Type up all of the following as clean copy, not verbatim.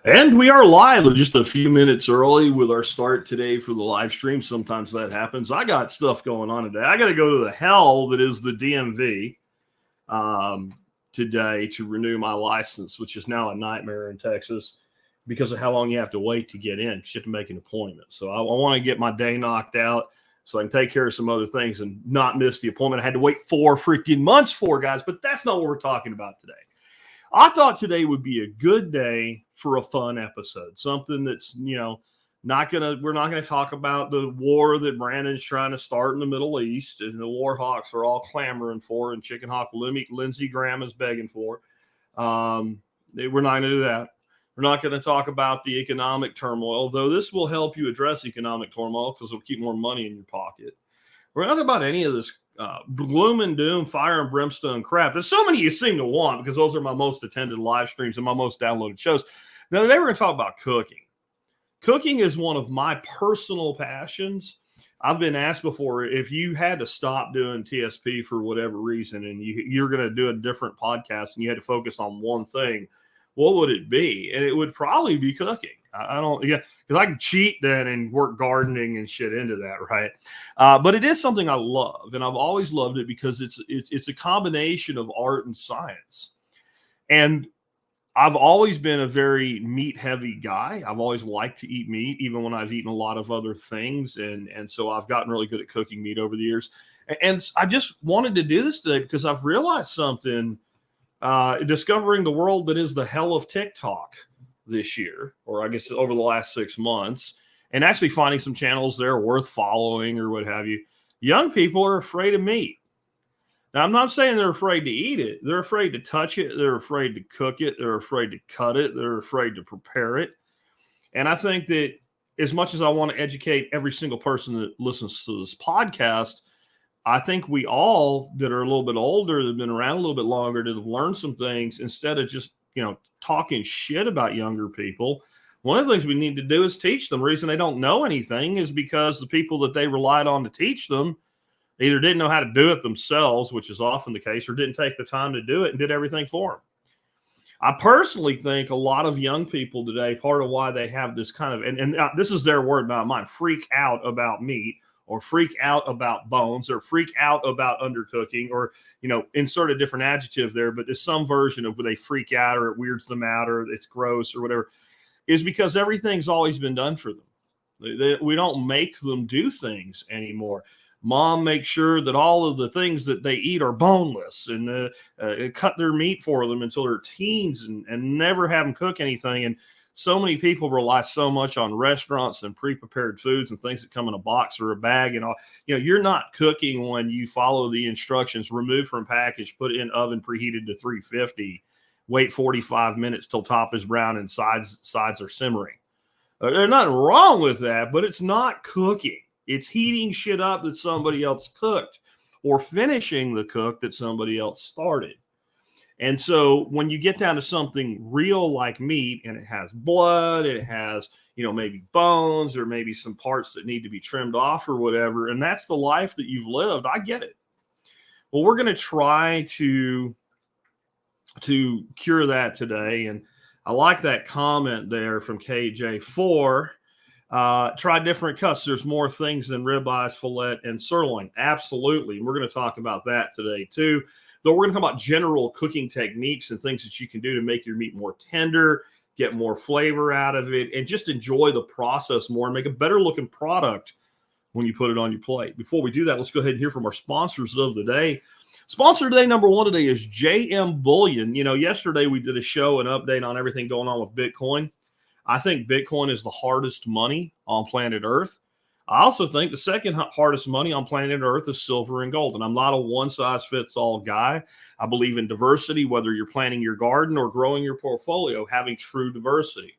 And we are live just a few minutes early with our start today for the live stream. Sometimes that happens. I got stuff going on today. I got to go to the hell that is the DMV today to renew my license, which is now a nightmare in Texas because of how long you have to wait to get in because you have to make an appointment. So I want to get my day knocked out so I can take care of some other things and not miss the appointment I had to wait 4 freaking months for, guys. But that's not what we're talking about today. I thought today would be a good day for a fun episode, something that's, we're not going to talk about the war that Brandon's trying to start in the Middle East and the war hawks are all clamoring for and chicken hawk Lindsey Graham is begging for. We're not going to do that. We're not going to talk about the economic turmoil, though this will help you address economic turmoil because it'll keep more money in your pocket. We're not about any of this gloom and doom, fire and brimstone crap that so many of you seem to want because those are my most attended live streams and my most downloaded shows. Now, today we're going to talk about cooking. Cooking is one of my personal passions. I've been asked before, if you had to stop doing TSP for whatever reason and you're going to do a different podcast and you had to focus on one thing, what would it be? And it would probably be cooking. Because I can cheat then and work gardening and shit into that, right? But it is something I love, and I've always loved it because it's a combination of art and science. And I've always been a very meat-heavy guy. I've always liked to eat meat, even when I've eaten a lot of other things, and so I've gotten really good at cooking meat over the years. And I just wanted to do this today because I've realized something, discovering the world that is the hell of TikTok this year, or I guess over the last 6 months, and actually finding some channels there worth following or what have you. Young people are afraid of meat. Now, I'm not saying they're afraid to eat it. They're afraid to touch it. They're afraid to cook it. They're afraid to cut it. They're afraid to prepare it. And I think that as much as I want to educate every single person that listens to this podcast, I think we all that are a little bit older, that have been around a little bit longer, that have learned some things instead of just, talking shit about younger people. One of the things we need to do is teach them. The reason they don't know anything is because the people that they relied on to teach them either didn't know how to do it themselves, which is often the case, or didn't take the time to do it and did everything for them. I personally think a lot of young people today, part of why they have this kind of, and this is their word, not mine, freak out about meat, or freak out about bones, or freak out about undercooking, or, insert a different adjective there, but there's some version of where they freak out or it weirds them out or it's gross or whatever, is because everything's always been done for them. We don't make them do things anymore. Mom makes sure that all of the things that they eat are boneless and cut their meat for them until they're teens and never have them cook anything. And so many people rely so much on restaurants and pre-prepared foods and things that come in a box or a bag and all. You're not cooking when you follow the instructions, remove from package, put in oven preheated to 350, wait 45 minutes till top is brown and sides are simmering. There's nothing wrong with that, but it's not cooking. It's heating shit up that somebody else cooked or finishing the cook that somebody else started. And so when you get down to something real like meat and it has blood, it has, maybe bones or maybe some parts that need to be trimmed off or whatever, and that's the life that you've lived, I get it. Well, we're going to try to cure that today. And I like that comment there from KJ4. Try different cuts. There's more things than ribeyes, fillet, and sirloin. Absolutely. And we're going to talk about that today too. Though we're going to talk about general cooking techniques and things that you can do to make your meat more tender, get more flavor out of it, and just enjoy the process more and make a better looking product when you put it on your plate. Before we do that, let's go ahead and hear from our sponsors of the day. Sponsor today, number one today, is JM Bullion. Yesterday we did a show, an update on everything going on with Bitcoin. I think Bitcoin is the hardest money on planet Earth. I also think the second hardest money on planet Earth is silver and gold. And I'm not a one-size-fits-all guy. I believe in diversity, whether you're planting your garden or growing your portfolio, having true diversity.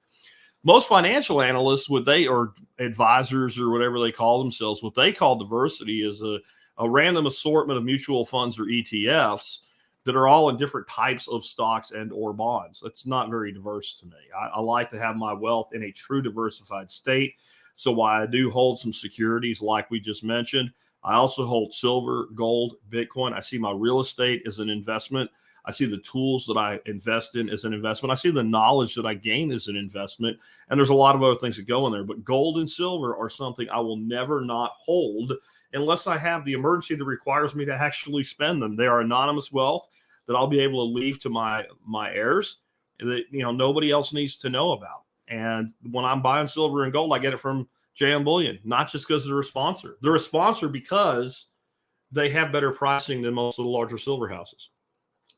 Most financial analysts, or advisors or whatever they call themselves, what they call diversity is a random assortment of mutual funds or ETFs that are all in different types of stocks and or bonds. That's not very diverse to me. I like to have my wealth in a true diversified state. So while I do hold some securities like we just mentioned, I also hold silver, gold, Bitcoin. I see my real estate as an investment. I see the tools that I invest in as an investment. I see the knowledge that I gain as an investment. And there's a lot of other things that go in there. But gold and silver are something I will never not hold unless I have the emergency that requires me to actually spend them. They are anonymous wealth that I'll be able to leave to my heirs that nobody else needs to know about. And when I'm buying silver and gold, I get it from JM Bullion, not just because they're a sponsor. They're a sponsor because they have better pricing than most of the larger silver houses.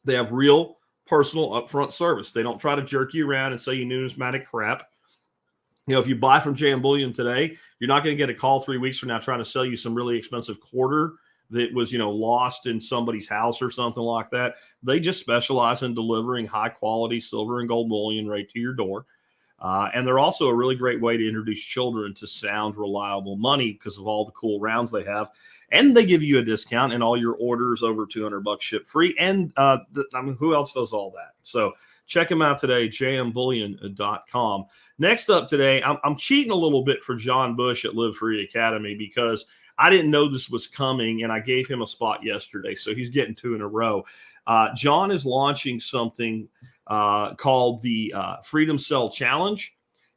They have real personal upfront service. They don't try to jerk you around and say you numismatic crap. If you buy from JM Bullion today, you're not going to get a call 3 weeks from now trying to sell you some really expensive quarter that was, lost in somebody's house or something like that. They just specialize in delivering high quality silver and gold bullion right to your door. And they're also a really great way to introduce children to sound, reliable money because of all the cool rounds they have. And they give you a discount and all your orders over $200 ship free. And who else does all that? So check them out today, jmbullion.com. Next up today, I'm cheating a little bit for John Bush at Live Free Academy because I didn't know this was coming, and I gave him a spot yesterday. So he's getting 2 in a row. John is launching something called the Freedom Cell Challenge,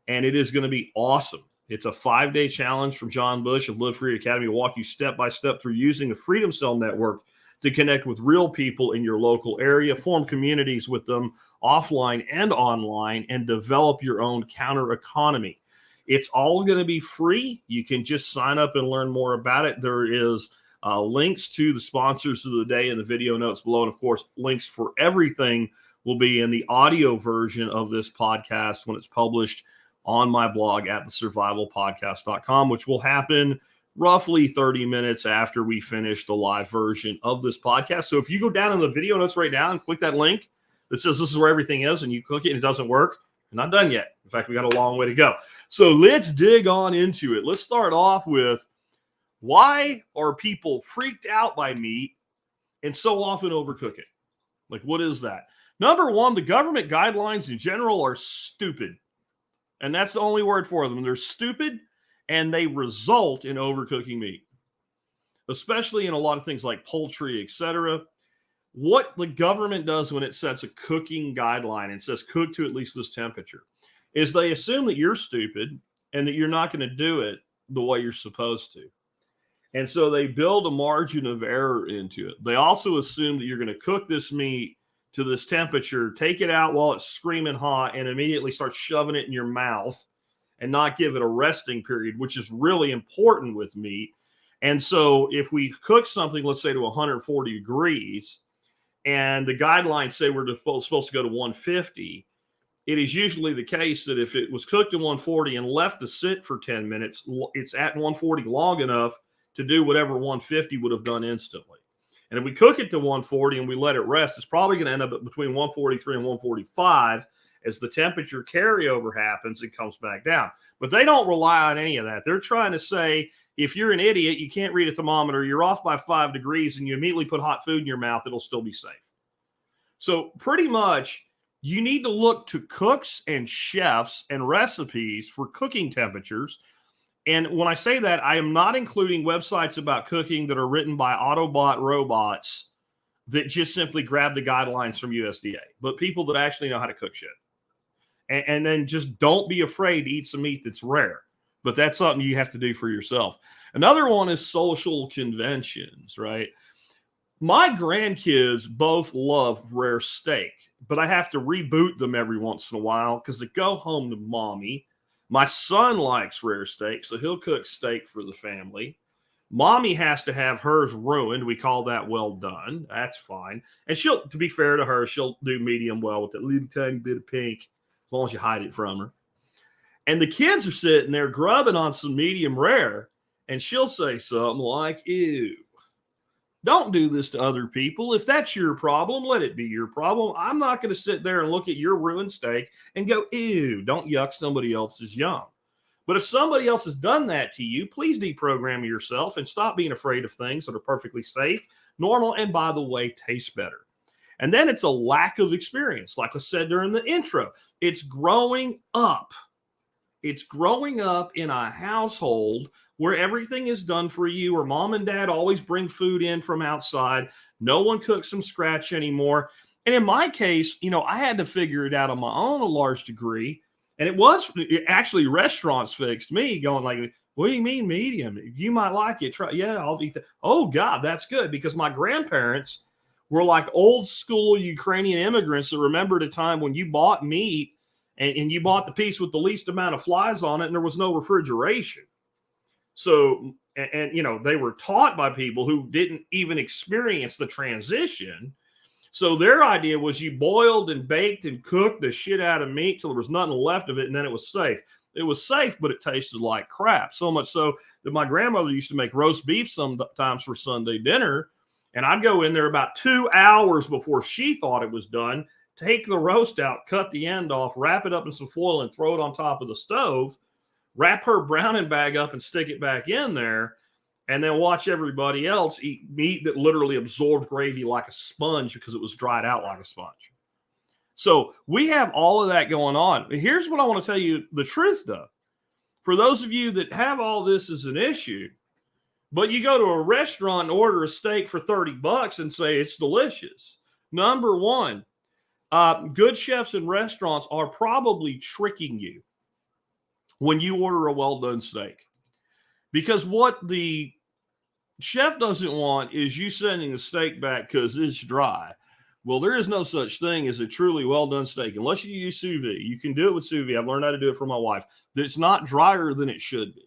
and it is going to be awesome. It's a 5-day challenge from John Bush of Live Free Academy to walk you step by step through using the Freedom Cell Network to connect with real people in your local area, form communities with them offline and online, and develop your own counter economy. It's all going to be free. You can just sign up and learn more about it. There is links to the sponsors of the day in the video notes below. And of course, links for everything will be in the audio version of this podcast when it's published on my blog at thesurvivalpodcast.com, which will happen roughly 30 minutes after we finish the live version of this podcast. So if you go down in the video notes right now and click that link that says this is where everything is, and you click it and it doesn't work, you're not done yet. In fact, we got a long way to go. So let's dig on into it. Let's start off with, why are people freaked out by meat and so often overcook it? Like, what is that? Number one, the government guidelines in general are stupid. And that's the only word for them. They're stupid, and they result in overcooking meat, especially in a lot of things like poultry, etc. What the government does when it sets a cooking guideline and says cook to at least this temperature is they assume that you're stupid and that you're not going to do it the way you're supposed to. And so they build a margin of error into it. They also assume that you're going to cook this meat to this temperature, take it out while it's screaming hot, and immediately start shoving it in your mouth and not give it a resting period, which is really important with meat. And so if we cook something, let's say to 140 degrees, and the guidelines say we're supposed to go to 150, it is usually the case that if it was cooked at 140 and left to sit for 10 minutes, it's at 140 long enough to do whatever 150 would have done instantly. And if we cook it to 140 and we let it rest, it's probably going to end up between 143 and 145 as the temperature carryover happens and comes back down. But they don't rely on any of that. They're trying to say, if you're an idiot, you can't read a thermometer, you're off by 5 degrees, and you immediately put hot food in your mouth, it'll still be safe. So pretty much, you need to look to cooks and chefs and recipes for cooking temperatures. And when I say that, I am not including websites about cooking that are written by Autobot robots that just simply grab the guidelines from USDA, but people that actually know how to cook shit. And then just don't be afraid to eat some meat that's rare. But that's something you have to do for yourself. Another one is social conventions, right? My grandkids both love rare steak, but I have to reboot them every once in a while because they go home to mommy. My son likes rare steak, so he'll cook steak for the family. Mommy has to have hers ruined. We call that well done. That's fine. And she'll, to be fair to her, she'll do medium well with that little tiny bit of pink, as long as you hide it from her. And the kids are sitting there grubbing on some medium rare, and she'll say something like, ew, don't do this to other people. If that's your problem, let it be your problem. I'm not going to sit there and look at your ruined steak and go, ew, don't yuck somebody else's yum. But if somebody else has done that to you, please deprogram yourself and stop being afraid of things that are perfectly safe, normal, and by the way, taste better. And then it's a lack of experience. Like I said during the intro, it's growing up. It's growing up in a household where everything is done for you, where mom and dad always bring food in from outside. No one cooks from scratch anymore. And in my case, you know, I had to figure it out on my own a large degree. And it was actually restaurants fixed me going like, what do you mean medium? You might like it. Try. Yeah, I'll eat that. Oh God, that's good. Because my grandparents were like old school Ukrainian immigrants that remembered a time when you bought meat and you bought the piece with the least amount of flies on it and there was no refrigeration. So, and you know, they were taught by people who didn't even experience the transition. So their idea was you boiled and baked and cooked the shit out of meat till there was nothing left of it, and then it was safe. It was safe, but it tasted like crap. So much so that my grandmother used to make roast beef sometimes for Sunday dinner, and I'd go in there about 2 hours before she thought it was done, take the roast out, cut the end off, wrap it up in some foil, and throw it on top of the stove, wrap her browning bag up and stick it back in there, and then watch everybody else eat meat that literally absorbed gravy like a sponge because it was dried out like a sponge. So we have all of that going on. Here's what I want to tell you the truth, though. For those of you that have all this as an issue, but you go to a restaurant and order a steak for $30 and say it's delicious. Number one, good chefs in restaurants are probably tricking you when you order a well-done steak. Because what the chef doesn't want is you sending the steak back because it's dry. Well, there is no such thing as a truly well-done steak unless you use sous vide. You can do it with sous vide. I've learned how to do it from my wife. It's not drier than it should be.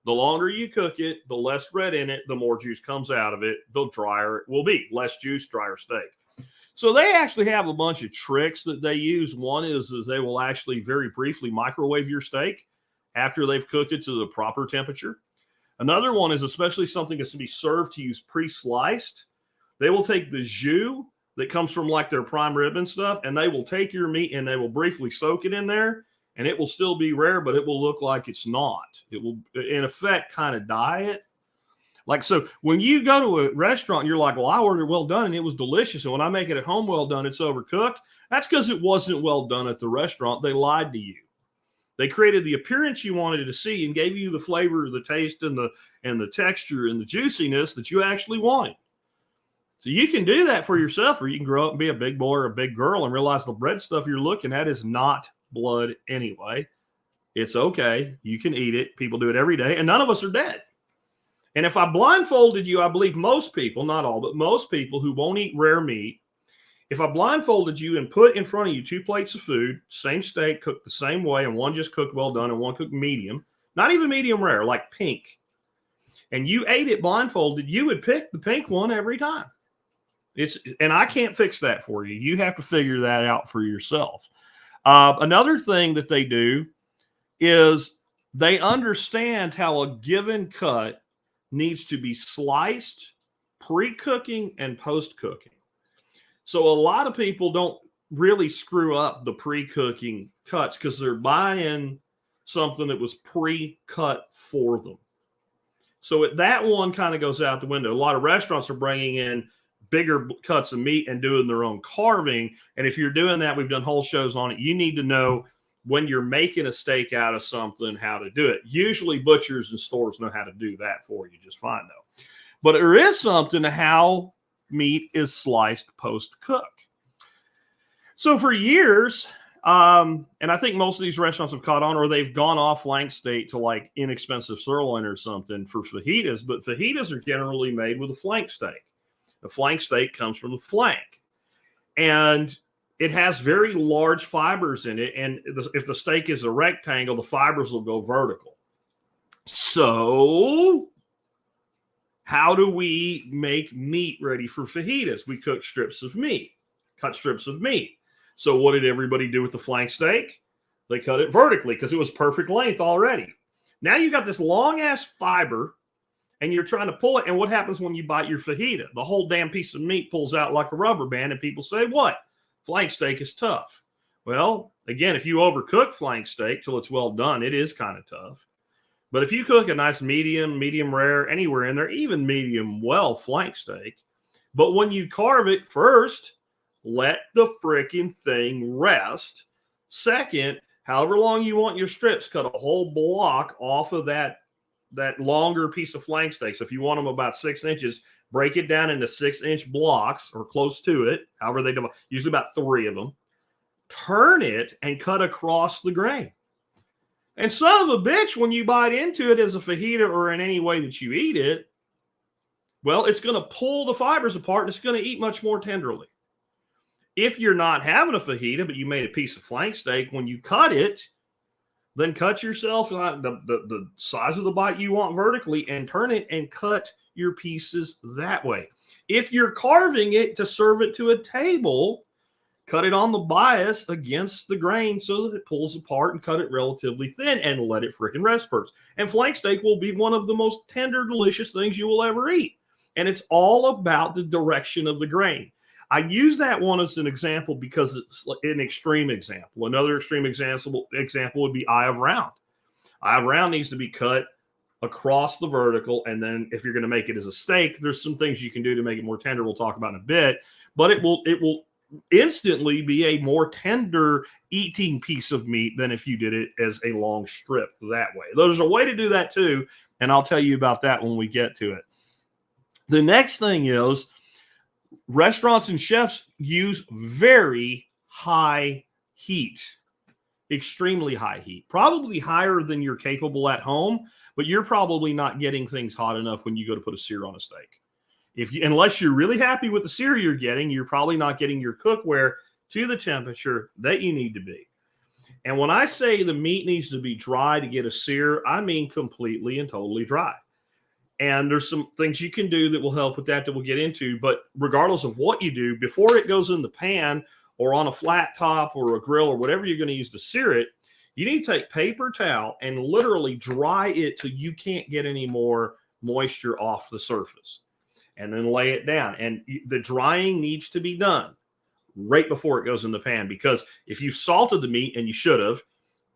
The longer you cook it, the less red in it, the more juice comes out of it, the drier it will be. Less juice, drier steak. So they actually have a bunch of tricks that they use. One is they will actually very briefly microwave your steak after they've cooked it to the proper temperature. Another one is especially something that's to be served to use pre-sliced. They will take the jus that comes from like their prime rib and stuff, and they will take your meat and they will briefly soak it in there, and it will still be rare, but it will look like it's not. It will, in effect, kind of dye it. Like, so when you go to a restaurant, you're like, well, I ordered well done and it was delicious. And when I make it at home well done, it's overcooked. That's because it wasn't well done at the restaurant. They lied to you. They created the appearance you wanted to see and gave you the flavor, the taste, and the texture and the juiciness that you actually wanted. So you can do that for yourself, or you can grow up and be a big boy or a big girl and realize the bread stuff you're looking at is not blood anyway. It's okay. You can eat it. People do it every day, and none of us are dead. And if I blindfolded you, I believe most people, not all, but most people who won't eat rare meat, if I blindfolded you and put in front of you 2 plates of food, same steak, cooked the same way, and one just cooked well done and one cooked medium, not even medium rare, like pink, and you ate it blindfolded, you would pick the pink one every time. And I can't fix that for you. You have to figure that out for yourself. Another thing that they do is they understand how a given cut needs to be sliced, pre-cooking, and post-cooking. So a lot of people don't really screw up the pre-cooking cuts because they're buying something that was pre-cut for them. So that one kind of goes out the window. A lot of restaurants are bringing in bigger cuts of meat and doing their own carving. And if you're doing that, we've done whole shows on it. You need to know when you're making a steak out of something, how to do it. Usually butchers and stores know how to do that for you just fine, though. But there is something to how meat is sliced post-cook. So for years, and I think most of these restaurants have caught on, or they've gone off flank steak to like inexpensive sirloin or something for fajitas, but fajitas are generally made with a flank steak. The flank steak comes from the flank, and it has very large fibers in it, and if the steak is a rectangle, the fibers will go vertical. So how do we make meat ready for fajitas? We cook strips of meat, cut strips of meat. So what did everybody do with the flank steak? They cut it vertically because it was perfect length already. Now you've got this long-ass fiber, and you're trying to pull it, and what happens when you bite your fajita? The whole damn piece of meat pulls out like a rubber band, and people say, what? Flank steak is tough. Well, again, if you overcook flank steak till it's well done, it is kind of tough. But if you cook a nice medium, medium rare, anywhere in there, even medium well flank steak, but when you carve it, first, let the freaking thing rest. Second, however long you want your strips, cut a whole block off of that longer piece of flank steak. So if you want them about 6 inches, break it down into 6-inch blocks or close to it, however they do, usually about 3 of them, turn it and cut across the grain. And son of a bitch, when you bite into it as a fajita or in any way that you eat it, well, it's going to pull the fibers apart and it's going to eat much more tenderly. If you're not having a fajita, but you made a piece of flank steak, when you cut it, then cut yourself the size of the bite you want vertically and turn it and cut your pieces that way. If you're carving it to serve it to a table, cut it on the bias against the grain so that it pulls apart and cut it relatively thin and let it freaking rest first. And flank steak will be one of the most tender, delicious things you will ever eat. And it's all about the direction of the grain. I use that one as an example because it's an extreme example. Another extreme example would be eye of round. Eye of round needs to be cut across the vertical. And then if you're going to make it as a steak, there's some things you can do to make it more tender. We'll talk about in a bit. But it will instantly be a more tender eating piece of meat than if you did it as a long strip that way. There's a way to do that too. And I'll tell you about that when we get to it. The next thing is restaurants and chefs use very high heat, extremely high heat, probably higher than you're capable at home, but you're probably not getting things hot enough when you go to put a sear on a steak. Unless you're really happy with the sear you're getting, you're probably not getting your cookware to the temperature that you need to be. And when I say the meat needs to be dry to get a sear, I mean completely and totally dry. And there's some things you can do that will help with that we'll get into. But regardless of what you do, before it goes in the pan or on a flat top or a grill or whatever you're going to use to sear it, you need to take paper towel and literally dry it till you can't get any more moisture off the surface. And then lay it down. And the drying needs to be done right before it goes in the pan. Because if you salted the meat, and you should have,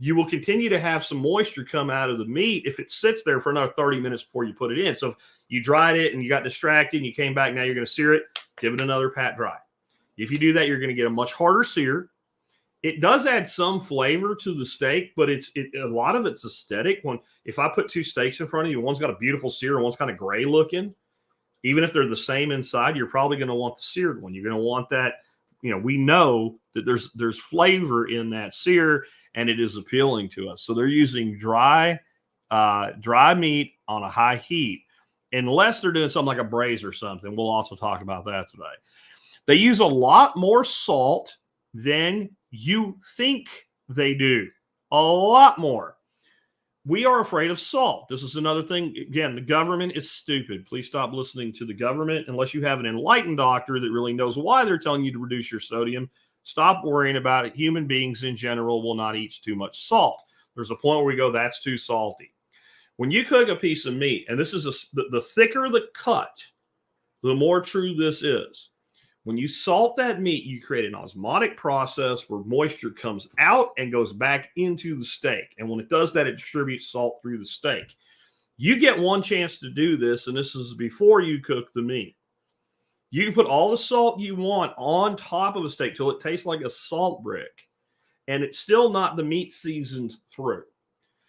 you will continue to have some moisture come out of the meat if it sits there for another 30 minutes before you put it in. So if you dried it and you got distracted and you came back, now you're going to sear it, give it another pat dry. If you do that, you're going to get a much harder sear. It does add some flavor to the steak, but a lot of it's aesthetic. If I put 2 steaks in front of you, one's got a beautiful sear and one's kind of gray looking, even if they're the same inside, you're probably going to want the seared one. You're going to want that. We know that there's flavor in that sear, and it is appealing to us. So they're using dry meat on a high heat, unless they're doing something like a braise or something. We'll also talk about that today. They use a lot more salt than you think they do. A lot more. We are afraid of salt. This is another thing. Again, the government is stupid. Please stop listening to the government unless you have an enlightened doctor that really knows why they're telling you to reduce your sodium. Stop worrying about it. Human beings in general will not eat too much salt. There's a point where we go, that's too salty. When you cook a piece of meat, and this is the thicker the cut, the more true this is. When you salt that meat, you create an osmotic process where moisture comes out and goes back into the steak. And when it does that, it distributes salt through the steak. You get one chance to do this, and this is before you cook the meat. You can put all the salt you want on top of a steak till it tastes like a salt brick, and it's still not the meat seasoned through.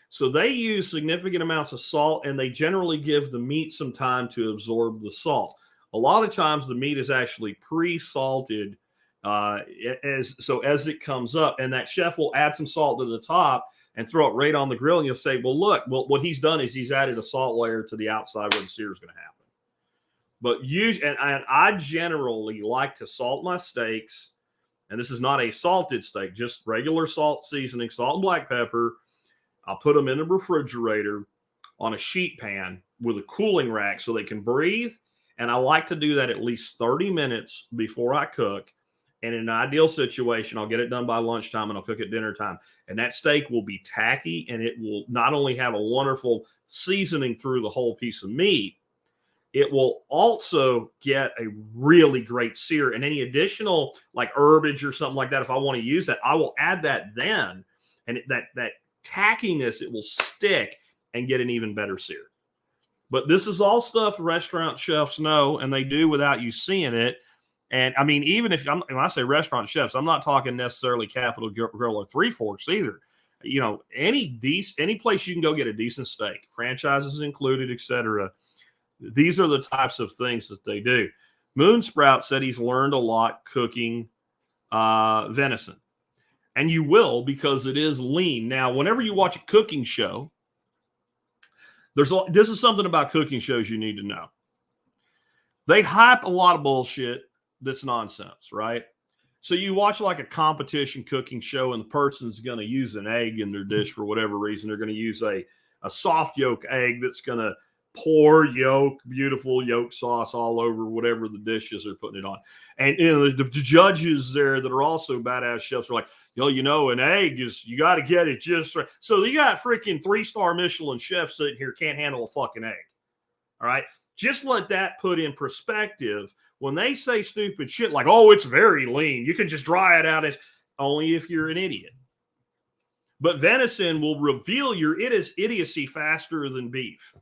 So they use significant amounts of salt, and they generally give the meat some time to absorb the salt. A lot of times the meat is actually pre-salted as it comes up, and that chef will add some salt to the top and throw it right on the grill, and you'll say, well, look, what he's done is he's added a salt layer to the outside where the sear is going to happen. But I generally like to salt my steaks, and this is not a salted steak, just regular salt seasoning, salt and black pepper. I'll put them in the refrigerator on a sheet pan with a cooling rack so they can breathe. And I like to do that at least 30 minutes before I cook. And in an ideal situation, I'll get it done by lunchtime and I'll cook at dinner time. And that steak will be tacky, and it will not only have a wonderful seasoning through the whole piece of meat, it will also get a really great sear. And any additional like herbage or something like that, if I want to use that, I will add that then. And that tackiness, it will stick and get an even better sear. But this is all stuff restaurant chefs know, and they do without you seeing it. And I mean, even when I say restaurant chefs, I'm not talking necessarily Capital Grill or Three Forks either. Any place you can go get a decent steak, franchises included, etc. These are the types of things that they do. Moonsprout said he's learned a lot cooking venison. And you will, because it is lean. Now, whenever you watch a cooking show, this is something about cooking shows you need to know. They hype a lot of bullshit that's nonsense, right? So you watch like a competition cooking show and the person's going to use an egg in their dish for whatever reason. They're going to use a soft yolk egg that's going to pour beautiful yolk sauce all over whatever the dishes they're putting it on. And the judges there that are also badass chefs are like, an egg is, you got to get it just right. So you got freaking 3-star Michelin chefs sitting here can't handle a fucking egg. All right. Just let that put in perspective. When they say stupid shit like, oh, it's very lean, you can just dry it out, only if you're an idiot. But venison will reveal your idiocy faster than beef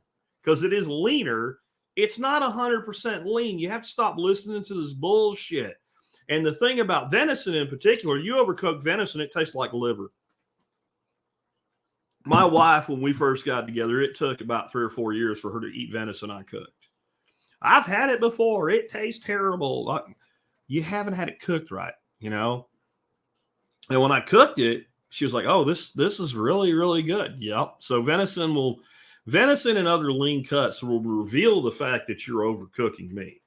because it is leaner. It's not 100% lean. You have to stop listening to this bullshit. And the thing about venison in particular, you overcook venison, it tastes like liver. My wife, when we first got together, it took about 3 or 4 years for her to eat venison I cooked. I've had it before. It tastes terrible. You haven't had it cooked right, And when I cooked it, she was like, oh, this is really, really good. Yep. So venison and other lean cuts will reveal the fact that you're overcooking meat.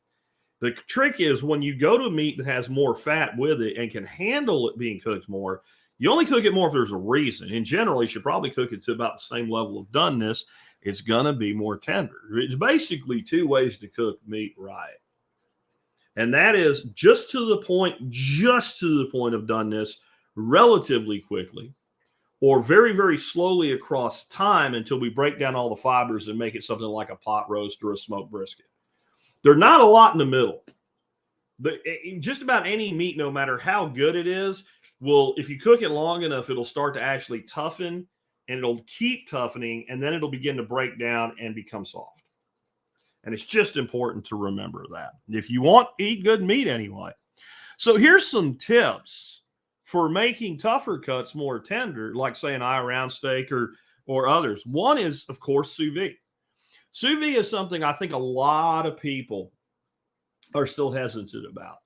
The trick is when you go to meat that has more fat with it and can handle it being cooked more, you only cook it more if there's a reason. In general, you should probably cook it to about the same level of doneness. It's going to be more tender. It's basically 2 ways to cook meat right. And that is just to the point of doneness relatively quickly, or very, very slowly across time until we break down all the fibers and make it something like a pot roast or a smoked brisket. There's not a lot in the middle. Just about any meat, no matter how good it is, if you cook it long enough, it'll start to actually toughen. And it'll keep toughening, and then it'll begin to break down and become soft. And it's just important to remember that if you want to eat good meat anyway. So here's some tips for making tougher cuts more tender, like say an eye round steak or others. One is, of course, sous vide. Sous vide is something I think a lot of people are still hesitant about.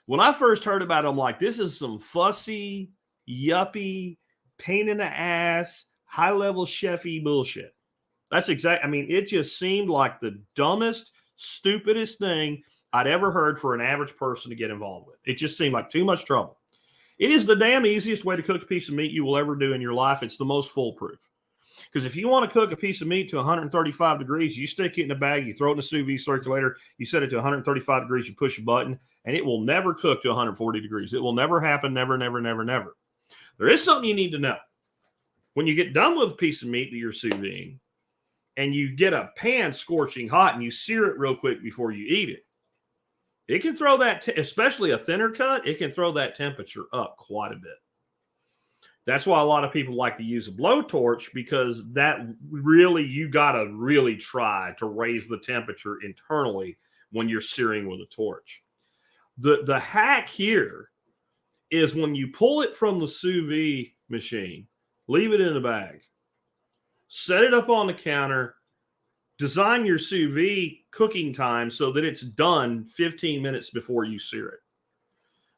When I first heard about it, I'm like, this is some fussy, yuppie, pain in the ass, high-level chefy bullshit. That's it just seemed like the dumbest, stupidest thing I'd ever heard for an average person to get involved with. It just seemed like too much trouble. It is the damn easiest way to cook a piece of meat you will ever do in your life. It's the most foolproof. Because if you want to cook a piece of meat to 135 degrees, you stick it in a bag, you throw it in a sous vide circulator, you set it to 135 degrees, you push a button, and it will never cook to 140 degrees. It will never happen, never, never, never, never. There is something you need to know. When you get done with a piece of meat that you're sous videing and you get a pan scorching hot and you sear it real quick before you eat it, it can throw that, especially a thinner cut, it can throw that temperature up quite a bit. That's why a lot of people like to use a blowtorch, because that really, you got to really try to raise the temperature internally when you're searing with a torch. The hack here is when you pull it from the sous vide machine, leave it in a bag, set it up on the counter, design your sous vide cooking time so that it's done 15 minutes before you sear it.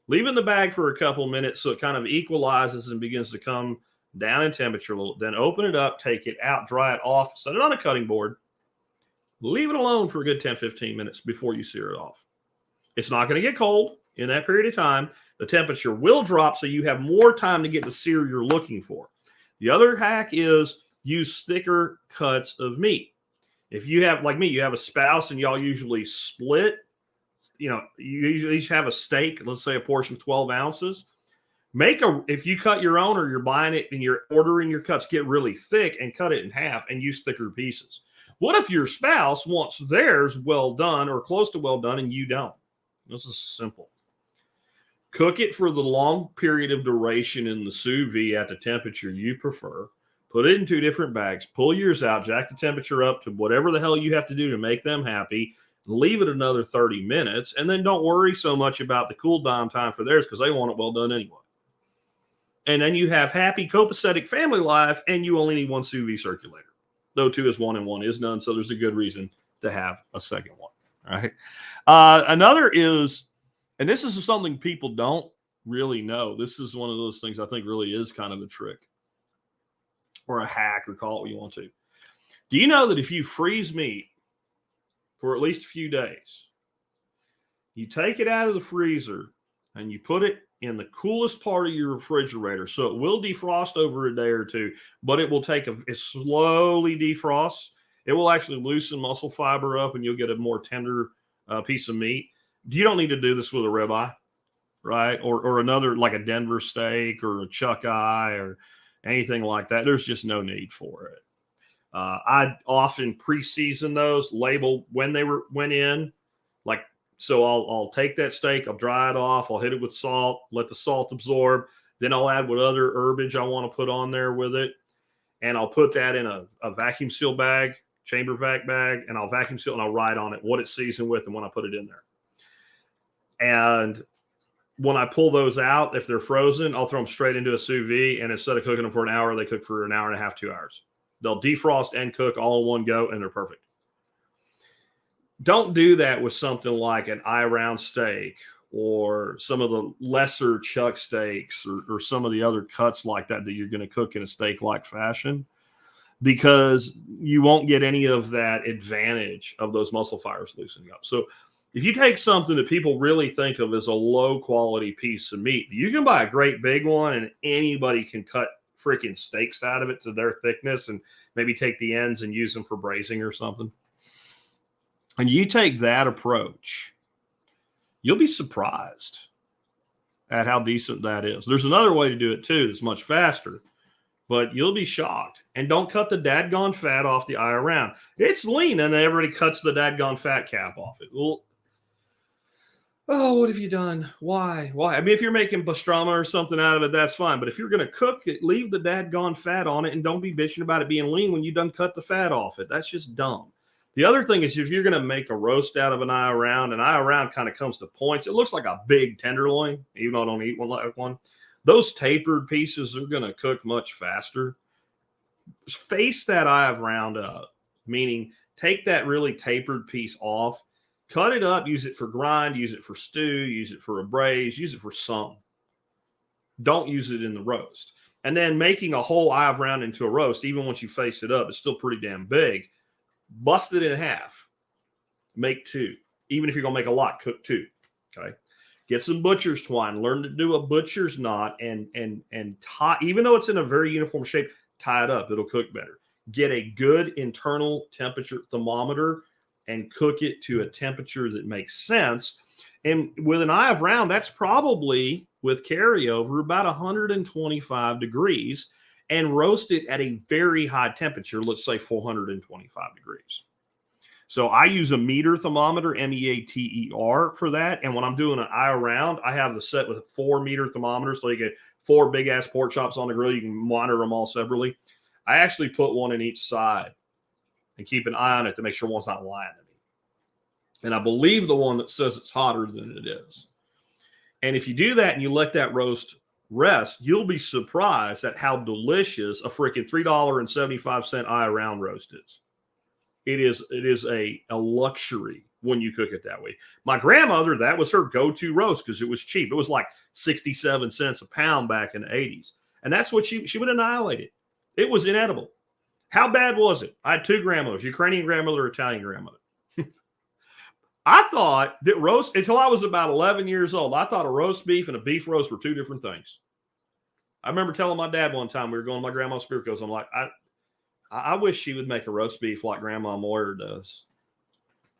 Leave it in the bag for a couple minutes so it kind of equalizes and begins to come down in temperature a little. Then open it up, take it out, dry it off, set it on a cutting board, leave it alone for a good 10-15 minutes before you sear it off. It's not going to get cold in that period of time. The temperature will drop so you have more time to get the sear you're looking for. The other hack is use thicker cuts of meat. If you have, like me, you have a spouse and y'all usually split, you usually each have a steak, let's say a portion of 12 ounces. If you cut your own or you're buying it and you're ordering your cuts, get really thick and cut it in half and use thicker pieces. What if your spouse wants theirs well done or close to well done and you don't? This is simple. Cook it for the long period of duration in the sous vide at the temperature you prefer. Put it in 2 different bags. Pull yours out. Jack the temperature up to whatever the hell you have to do to make them happy. Leave it another 30 minutes. And then don't worry so much about the cool down time for theirs because they want it well done anyway. And then you have happy, copacetic family life, and you only need 1 sous vide circulator. Though 2 is 1 and 1 is none, so there's a good reason to have a second one. All right. Another is, and this is something people don't really know. This is one of those things I think really is kind of a trick or a hack, or call it what you want to. Do you know that if you freeze meat for at least a few days, you take it out of the freezer and you put it in the coolest part of your refrigerator, so it will defrost over a day or two, but it will it slowly defrosts. It will actually loosen muscle fiber up and you'll get a more tender piece of meat. You don't need to do this with a ribeye, right? Or another, like a Denver steak or a chuck eye or anything like that. There's just no need for it. I often pre-season those, label when they went in. Like, so I'll take that steak, I'll dry it off, I'll hit it with salt, let the salt absorb. Then I'll add what other herbage I want to put on there with it. And I'll put that in a vacuum seal bag, chamber vac bag, and I'll vacuum seal and I'll write on it what it's seasoned with and when I put it in there. And when I pull those out, if they're frozen, I'll throw them straight into a sous vide. And instead of cooking them for an hour, they cook for an hour and a half, 2 hours. They'll defrost and cook all in one go, and they're perfect. Don't do that with something like an eye round steak or some of the lesser chuck steaks or some of the other cuts like that you're going to cook in a steak-like fashion, because you won't get any of that advantage of those muscle fibers loosening up. So if you take something that people really think of as a low-quality piece of meat, you can buy a great big one, and anybody can cut freaking steaks out of it to their thickness and maybe take the ends and use them for braising or something. And you take that approach, you'll be surprised at how decent that is. There's another way to do it too that's much faster, but you'll be shocked. And don't cut the dadgone fat off the eye around. It's lean, and everybody cuts the dadgone fat cap off it. Well, oh, what have you done? Why? I mean, if you're making pastrama or something out of it, that's fine. But if you're going to cook it, leave the dadgone fat on it and don't be bitching about it being lean when you done cut the fat off it. That's just dumb. The other thing is, if you're going to make a roast out of an eye around kind of comes to points. It looks like a big tenderloin, even though I don't eat one like one. Those tapered pieces are going to cook much faster. Face that eye around up, meaning take that really tapered piece off, cut it up, use it for grind, use it for stew, use it for a braise, use it for something. Don't use it in the roast. And then making a whole eye round into a roast, even once you face it up, it's still pretty damn big. Bust it in half. Make two. Even if you're going to make a lot, cook two. Okay. Get some butcher's twine. Learn to do a butcher's knot and tie, even though it's in a very uniform shape, tie it up. It'll cook better. Get a good internal temperature thermometer and cook it to a temperature that makes sense. And with an eye of round, that's probably, with carryover, about 125 degrees, and roast it at a very high temperature, let's say 425 degrees. So I use a meter thermometer, MEATER, for that. And when I'm doing an eye around, I have the set with 4 meter thermometers. So you get 4 big ass pork chops on the grill. You can monitor them all separately. I actually put one in each side and keep an eye on it to make sure one's not lying to me. And I believe the one that says it's hotter than it is. And if you do that and you let that roast rest, you'll be surprised at how delicious a freaking $3.75 eye around roast is. It is a luxury when you cook it that way. My grandmother, that was her go-to roast because it was cheap. It was like 67 cents a pound back in the 80s. And that's what she would annihilate it. It was inedible. How bad was it? I had 2 grandmothers, Ukrainian grandmother, Italian grandmother. I thought that roast, until I was about 11 years old, I thought a roast beef and a beef roast were 2 different things. I remember telling my dad one time, we were going to my grandma's spirit goes, I'm like, I wish she would make a roast beef like Grandma Moyer does.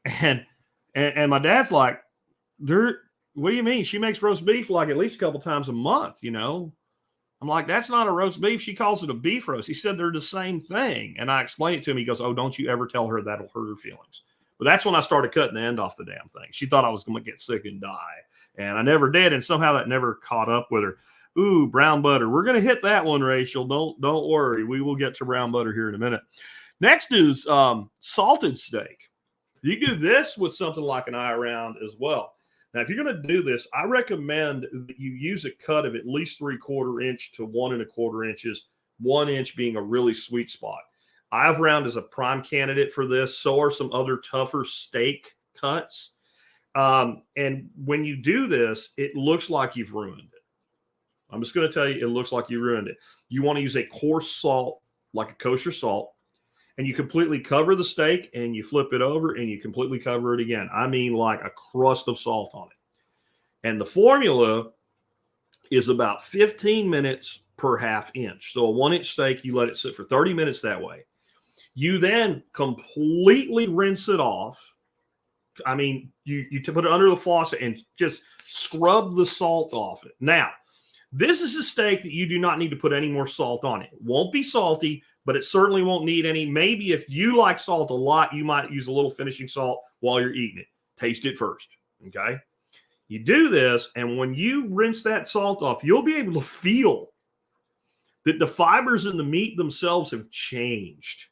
And my dad's like, what do you mean? She makes roast beef like at least a couple times a month, you know? I'm like, that's not a roast beef. She calls it a beef roast. He said they're the same thing. And I explained it to him. He goes, oh, don't you ever tell her that'll hurt her feelings. But that's when I started cutting the end off the damn thing. She thought I was going to get sick and die. And I never did. And somehow that never caught up with her. Ooh, brown butter. We're going to hit that one, Rachel. Don't worry. We will get to brown butter here in a minute. Next is salted steak. You do this with something like an eye around as well. Now, if you're going to do this, I recommend that you use a cut of at least 3/4 inch to 1 1/4 inches, 1 inch being a really sweet spot. I've round is a prime candidate for this. So are some other tougher steak cuts. And when you do this, it looks like you've ruined it. I'm just going to tell you, it looks like you ruined it. You want to use a coarse salt, like a kosher salt, and you completely cover the steak and you flip it over and you completely cover it again. I mean, like a crust of salt on it. And the formula is about 15 minutes per half inch. So a 1-inch steak, you let it sit for 30 minutes that way. You then completely rinse it off. I mean, you put it under the faucet and just scrub the salt off it. Now, this is a steak that you do not need to put any more salt on it. It won't be salty, but it certainly won't need any. Maybe if you like salt a lot, you might use a little finishing salt while you're eating it. Taste it first, okay? You do this, and when you rinse that salt off, you'll be able to feel that the fibers in the meat themselves have changed.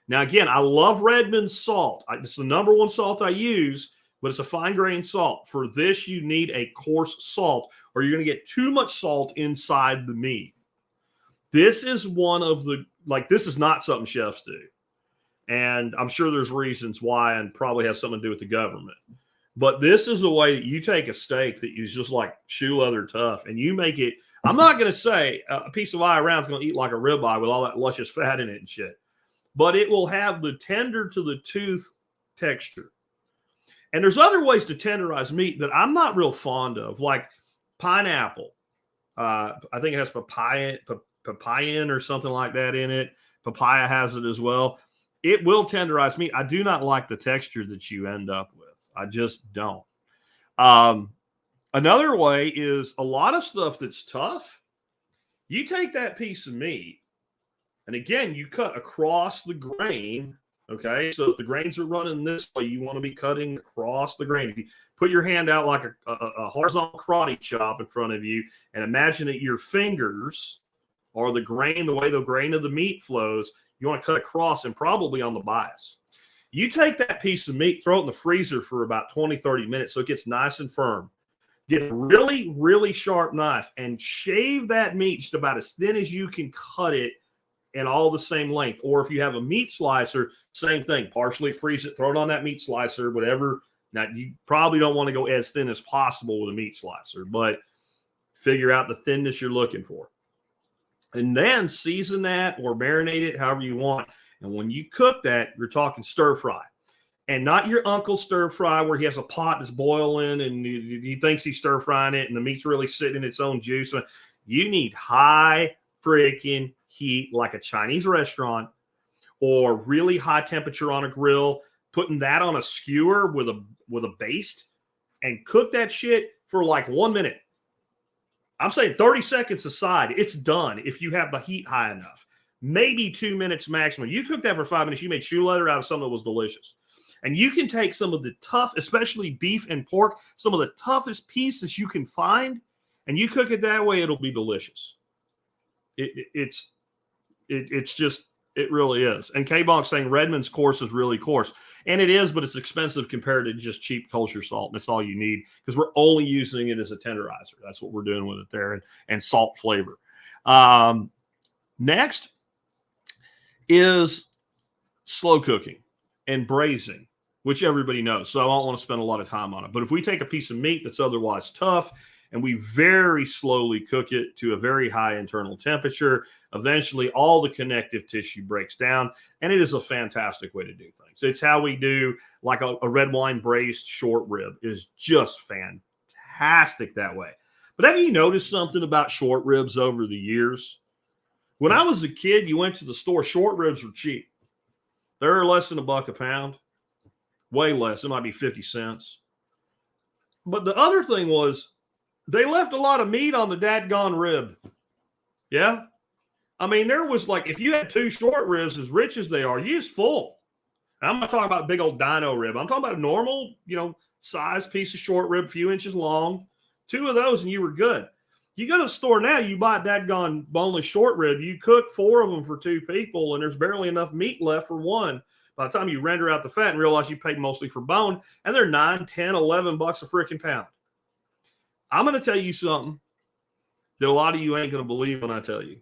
Now, again, I love Redmond's salt. It's the #1 salt I use, but it's a fine-grained salt. For this, you need a coarse salt, or you're going to get too much salt inside the meat. This is one of the, like, this is not something chefs do. And I'm sure there's reasons why, and probably has something to do with the government. But this is a way that you take a steak that is just like shoe leather tough, and you make it, I'm not going to say a piece of eye round is going to eat like a ribeye with all that luscious fat in it and shit. But it will have the tender to the tooth texture. And there's other ways to tenderize meat that I'm not real fond of, like pineapple. I think it has papayan or something like that in it. Papaya has it as well. It will tenderize meat. I do not like the texture that you end up with. I just don't. Another way is a lot of stuff that's tough. You take that piece of meat, and again, you cut across the grain, okay? So if the grains are running this way, you want to be cutting across the grain. If you put your hand out like a horizontal karate chop in front of you and imagine that your fingers are the grain, the way the grain of the meat flows, you want to cut across and probably on the bias. You take that piece of meat, throw it in the freezer for about 20, 30 minutes so it gets nice and firm. Get a really, really sharp knife and shave that meat just about as thin as you can cut it and all the same length. Or if you have a meat slicer, same thing. Partially freeze it, throw it on that meat slicer, whatever. Now, you probably don't want to go as thin as possible with a meat slicer, but figure out the thinness you're looking for. And then season that or marinate it however you want. And when you cook that, you're talking stir fry. And not your uncle stir fry where he has a pot that's boiling and he thinks he's stir frying it and the meat's really sitting in its own juice. You need high freaking heat like a Chinese restaurant or really high temperature on a grill, putting that on a skewer with a baste and cook that shit for like 1 minute. I'm saying 30 seconds aside, it's done if you have the heat high enough. Maybe 2 minutes maximum. You cooked that for 5 minutes, you made shoe leather out of something that was delicious. And you can take some of the tough, especially beef and pork, some of the toughest pieces you can find, and you cook it that way, it'll be delicious. It's just, it really is. And K-Bonk's saying Redmond's coarse is really coarse. And it is, but it's expensive compared to just cheap kosher salt. And that's all you need because we're only using it as a tenderizer. That's what we're doing with it there, and salt flavor. Next is slow cooking and braising, which everybody knows. So I don't want to spend a lot of time on it. But if we take a piece of meat that's otherwise tough and we very slowly cook it to a very high internal temperature, eventually all the connective tissue breaks down, and it is a fantastic way to do things. It's how we do, like a red wine braised short rib is just fantastic that way. But have you noticed something about short ribs over the years? When I was a kid, you went to the store, short ribs were cheap. They're less than $1 a pound. Way less. It might be 50 cents. But the other thing was they left a lot of meat on the dadgone rib. Yeah? I mean, there was like, if you had 2 short ribs as rich as they are, you was full. And I'm not talking about a big old dino rib. I'm talking about a normal, size piece of short rib, a few inches long. 2 of those and you were good. You go to the store now, you buy a dadgone boneless short rib. You cook 4 of them for 2 people, and there's barely enough meat left for one. By the time you render out the fat and realize you paid mostly for bone, and they're $9, $10, $11 a freaking pound. I'm going to tell you something that a lot of you ain't going to believe when I tell you.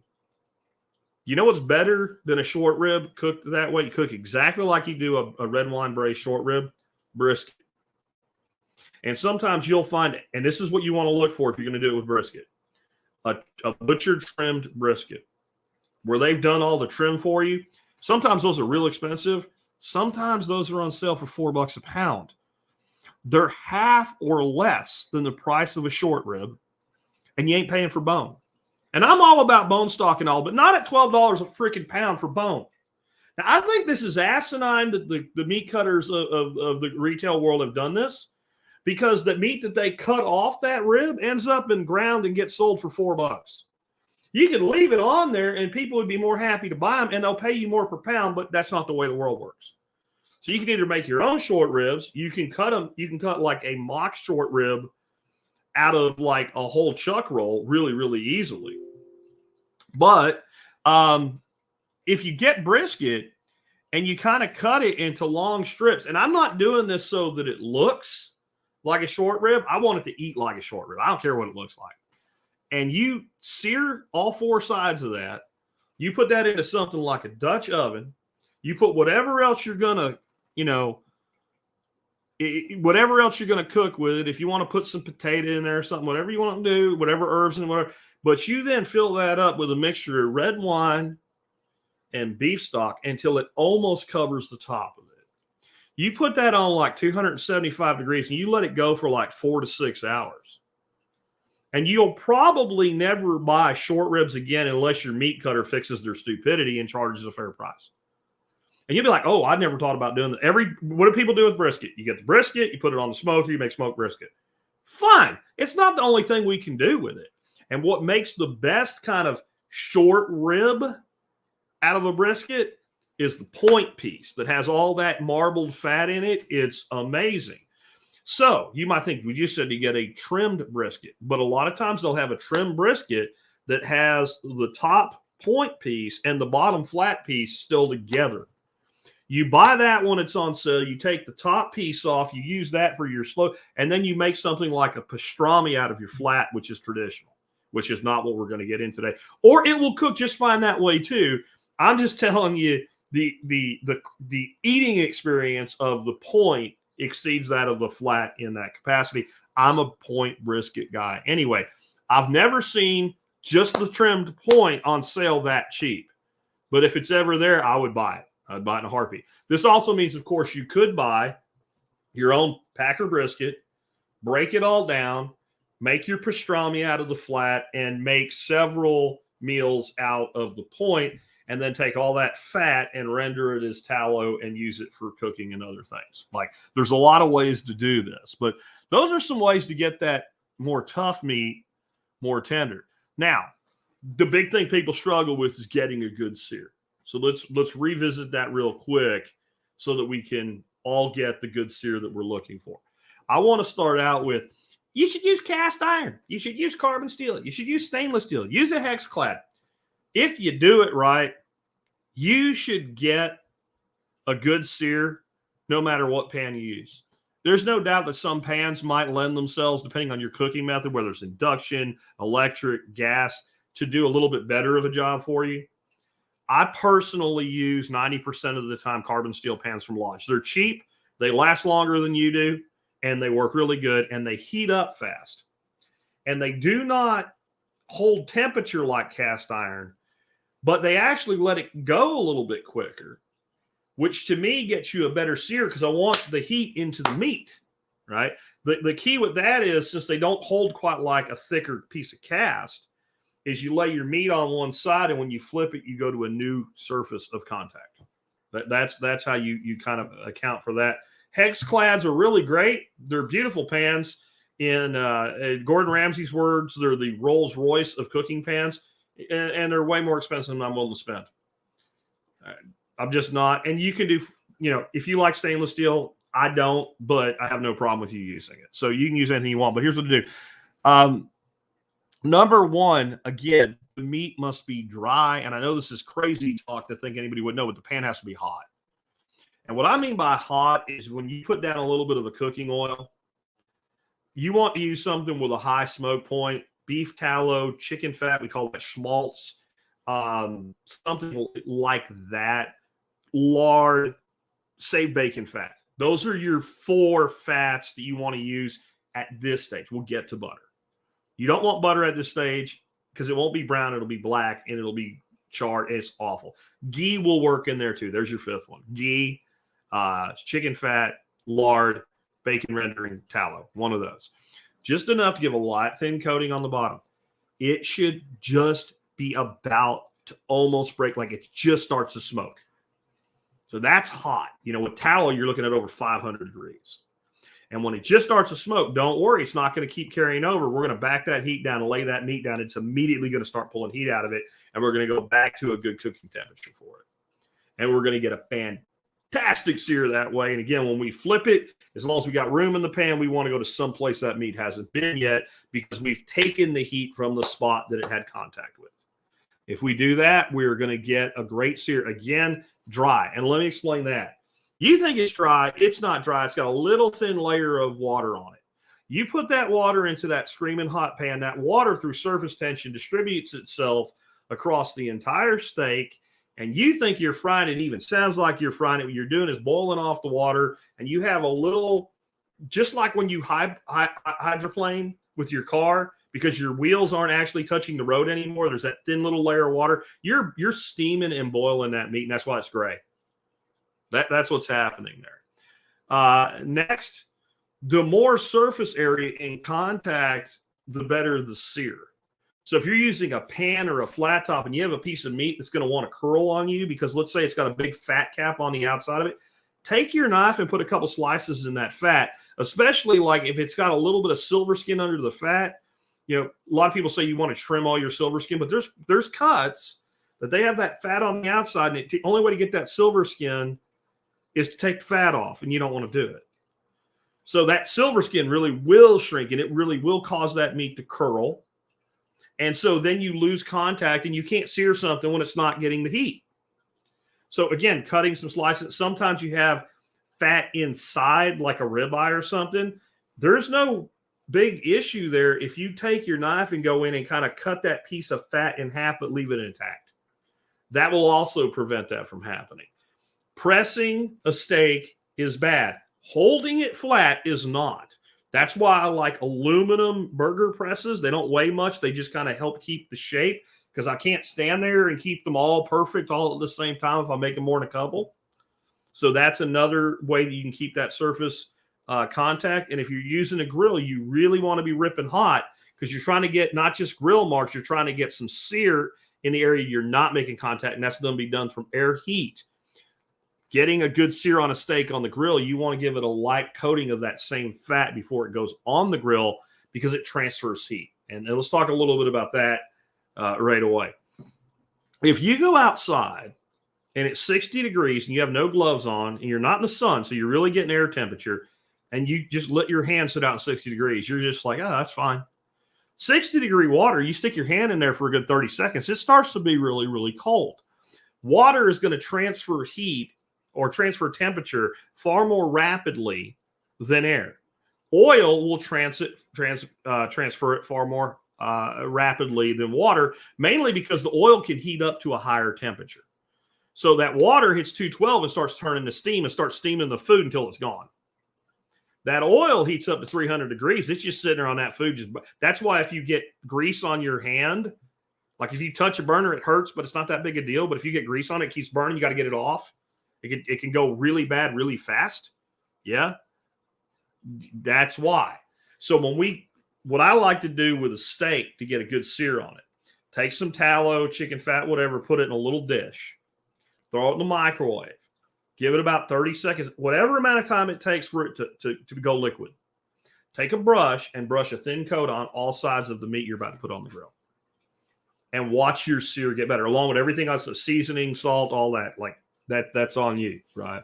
You know what's better than a short rib cooked that way? You cook exactly like you do a red wine braised short rib, brisket. And sometimes you'll find, and this is what you want to look for if you're going to do it with brisket, a butcher trimmed brisket where they've done all the trim for you. Sometimes those are real expensive. Sometimes those are on sale for $4 a pound. They're half or less than the price of a short rib, and you ain't paying for bone. And I'm all about bone stock and all, but not at $12 a freaking pound for bone. Now, I think this is asinine that the meat cutters of the retail world have done this, because the meat that they cut off that rib ends up in ground and gets sold for $4. You could leave it on there and people would be more happy to buy them, and they'll pay you more per pound, but that's not the way the world works. So you can either make your own short ribs, you can cut them, you can cut like a mock short rib out of like a whole chuck roll really, really easily. But if you get brisket and you kind of cut it into long strips, and I'm not doing this so that it looks like a short rib. I want it to eat like a short rib. I don't care what it looks like. And you sear all four sides of that. You put that into something like a Dutch oven. You put whatever else you're going to, whatever else you're going to cook with it. If you want to put some potato in there or something, whatever you want to do, whatever herbs and whatever. But you then fill that up with a mixture of red wine and beef stock until it almost covers the top of it. You put that on like 275 degrees and you let it go for like 4 to 6 hours. And you'll probably never buy short ribs again unless your meat cutter fixes their stupidity and charges a fair price. And you'll be like, oh, I never thought about doing that. What do people do with brisket? You get the brisket, you put it on the smoker, you make smoked brisket. Fine. It's not the only thing we can do with it. And what makes the best kind of short rib out of a brisket is the point piece that has all that marbled fat in it. It's amazing. So you might think, we just said you get a trimmed brisket, but a lot of times they'll have a trimmed brisket that has the top point piece and the bottom flat piece still together. You buy that when it's on sale, you take the top piece off, you use that for your slow, and then you make something like a pastrami out of your flat, which is traditional, which is not what we're going to get in today. Or it will cook just fine that way too. I'm just telling you, the eating experience of the point exceeds that of the flat in that capacity. I'm a point brisket guy. Anyway, I've never seen just the trimmed point on sale that cheap. But if it's ever there, I would buy it. I'd buy it in a heartbeat. This also means, of course, you could buy your own packer brisket, break it all down, make your pastrami out of the flat, and make several meals out of the point, and then take all that fat and render it as tallow and use it for cooking and other things. Like, there's a lot of ways to do this, but those are some ways to get that more tough meat more tender. Now, the big thing people struggle with is getting a good sear. So let's revisit that real quick so that we can all get the good sear that we're looking for. I want to start out with, you should use cast iron. You should use carbon steel. You should use stainless steel. Use a hex clad. If you do it right, you should get a good sear no matter what pan you use. There's no doubt that some pans might lend themselves, depending on your cooking method, whether it's induction, electric, gas, to do a little bit better of a job for you. I personally use 90% of the time carbon steel pans from Lodge. They're cheap, they last longer than you do, and they work really good, and they heat up fast. And they do not hold temperature like cast iron, but they actually let it go a little bit quicker, which to me gets you a better sear because I want the heat into the meat, right? The key with that is, since they don't hold quite like a thicker piece of cast, is you lay your meat on one side, and when you flip it, you go to a new surface of contact. That's how you kind of account for that. Hex clads are really great. They're beautiful pans. In Gordon Ramsay's words, they're the Rolls Royce of cooking pans, and they're way more expensive than I'm willing to spend. I'm just not. And you can do, if you like stainless steel, I don't, but I have no problem with you using it. So you can use anything you want. But here's what to do. Number one, again, the meat must be dry. And I know this is crazy talk to think anybody would know, but the pan has to be hot. And what I mean by hot is when you put down a little bit of the cooking oil, you want to use something with a high smoke point, beef tallow, chicken fat, we call that schmaltz, something like that. Lard, save bacon fat. Those are your 4 fats that you want to use at this stage. We'll get to butter. You don't want butter at this stage because it won't be brown. It'll be black and it'll be charred. It's awful. Ghee will work in there too. There's your 5th one. Ghee, chicken fat, lard, bacon rendering, tallow. One of those. Just enough to give a light thin coating on the bottom. It should just be about to almost break, like it just starts to smoke. So that's hot. You know, with tallow, you're looking at over 500 degrees. And when it just starts to smoke, don't worry. It's not going to keep carrying over. We're going to back that heat down and lay that meat down. It's immediately going to start pulling heat out of it. And we're going to go back to a good cooking temperature for it. And we're going to get a fantastic sear that way. And again, when we flip it, as long as we got room in the pan, we want to go to some place that meat hasn't been yet because we've taken the heat from the spot that it had contact with. If we do that, we're going to get a great sear. Again, dry. And let me explain that. You think it's dry. It's not dry. It's got a little thin layer of water on it. You put that water into that screaming hot pan. That water, through surface tension, distributes itself across the entire steak. And you think you're frying it, even sounds like you're frying it. What you're doing is boiling off the water. And you have a little, just like when you hydroplane with your car, because your wheels aren't actually touching the road anymore. There's that thin little layer of water. You're steaming and boiling that meat, and that's why it's gray. That's what's happening there. Next, the more surface area in contact, the better the sear. So if you're using a pan or a flat top and you have a piece of meat that's going to want to curl on you because let's say it's got a big fat cap on the outside of it, take your knife and put a couple slices in that fat, especially like if it's got a little bit of silver skin under the fat. You know, a lot of people say you want to trim all your silver skin, but there's cuts that they have that fat on the outside, and the only way to get that silver skin is to take the fat off, and you don't want to do it. So that silver skin really will shrink, and it really will cause that meat to curl. And so then you lose contact, and you can't sear something when it's not getting the heat. So again, cutting some slices. Sometimes you have fat inside, like a ribeye or something. There's no big issue there if you take your knife and go in and kind of cut that piece of fat in half, but leave it intact. That will also prevent that from happening. Pressing a steak is bad. Holding it flat is not. That's why I like aluminum burger presses. They don't weigh much. They just kind of help keep the shape because I can't stand there and keep them all perfect all at the same time if I'm making more than a couple. So that's another way that you can keep that surface contact. And if you're using a grill, you really want to be ripping hot because you're trying to get not just grill marks, you're trying to get some sear in the area you're not making contact, and that's going to be done from air heat. Getting a good sear on a steak on the grill, you want to give it a light coating of that same fat before it goes on the grill because it transfers heat. And let's talk a little bit about that right away. If you go outside and it's 60 degrees and you have no gloves on and you're not in the sun, so you're really getting air temperature, and you just let your hand sit out in 60 degrees, you're just like, oh, that's fine. 60-degree water, you stick your hand in there for a good 30 seconds, it starts to be really, really cold. Water is going to transfer heat or transfer temperature far more rapidly than air. Oil will transfer it far more rapidly than water, mainly because the oil can heat up to a higher temperature. So that water hits 212 and starts turning to steam and starts steaming the food until it's gone. That oil heats up to 300 degrees. It's just sitting there on that food. That's why if you get grease on your hand, like if you touch a burner, it hurts, but it's not that big a deal. But if you get grease on it, it keeps burning. You got to get it off. It can go really bad, really fast. Yeah, that's why. So what I like to do with a steak to get a good sear on it, take some tallow, chicken fat, whatever, put it in a little dish, throw it in the microwave. Give it about 30 seconds, whatever amount of time it takes for it to go liquid. Take a brush and brush a thin coat on all sides of the meat you're about to put on the grill. And watch your sear get better, along with everything else, the seasoning, salt, all that. Like that's on you, right?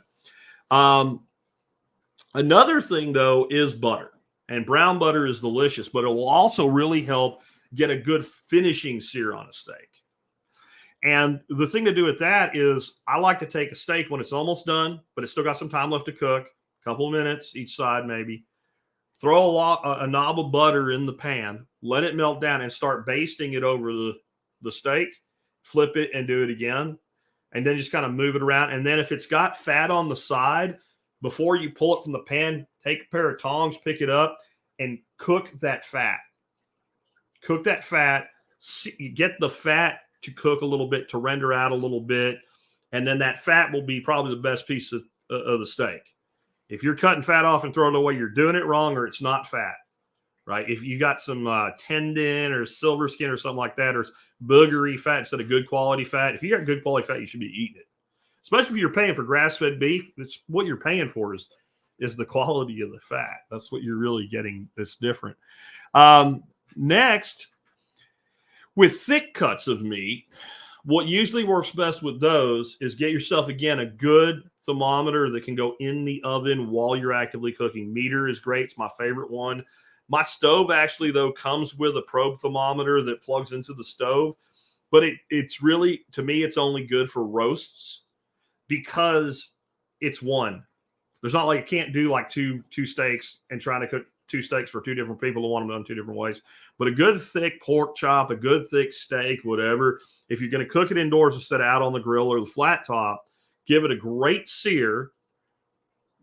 Another thing, though, is butter. And brown butter is delicious, but it will also really help get a good finishing sear on a steak. And the thing to do with that is I like to take a steak when it's almost done, but it's still got some time left to cook, a couple of minutes each side maybe. Throw a knob of butter in the pan, let it melt down, and start basting it over the steak. flip it and do it again. And then just kind of move it around. And then if it's got fat on the side, before you pull it from the pan, take a pair of tongs, pick it up, and cook that fat. Cook that fat. Get the fat to cook a little bit, to render out a little bit. And then that fat will be probably the best piece of the steak. If you're cutting fat off and throwing it away, you're doing it wrong, or it's not fat, right? If you got some tendon or silver skin or something like that, or boogery fat instead of good quality fat, if you got good quality fat, you should be eating it. Especially if you're paying for grass-fed beef, it's what you're paying for is the quality of the fat. That's what you're really getting that's different. Next, with thick cuts of meat, what usually works best with those is get yourself, again, a good thermometer that can go in the oven while you're actively cooking. Meter is great. It's my favorite one. My stove actually, though, comes with a probe thermometer that plugs into the stove. But it's really, to me, it's only good for roasts because it's one. There's not like you can't do like two steaks and trying to cook two steaks for two different people who want them done two different ways. But a good thick pork chop, a good thick steak, whatever, if you're going to cook it indoors instead of out on the grill or the flat top, give it a great sear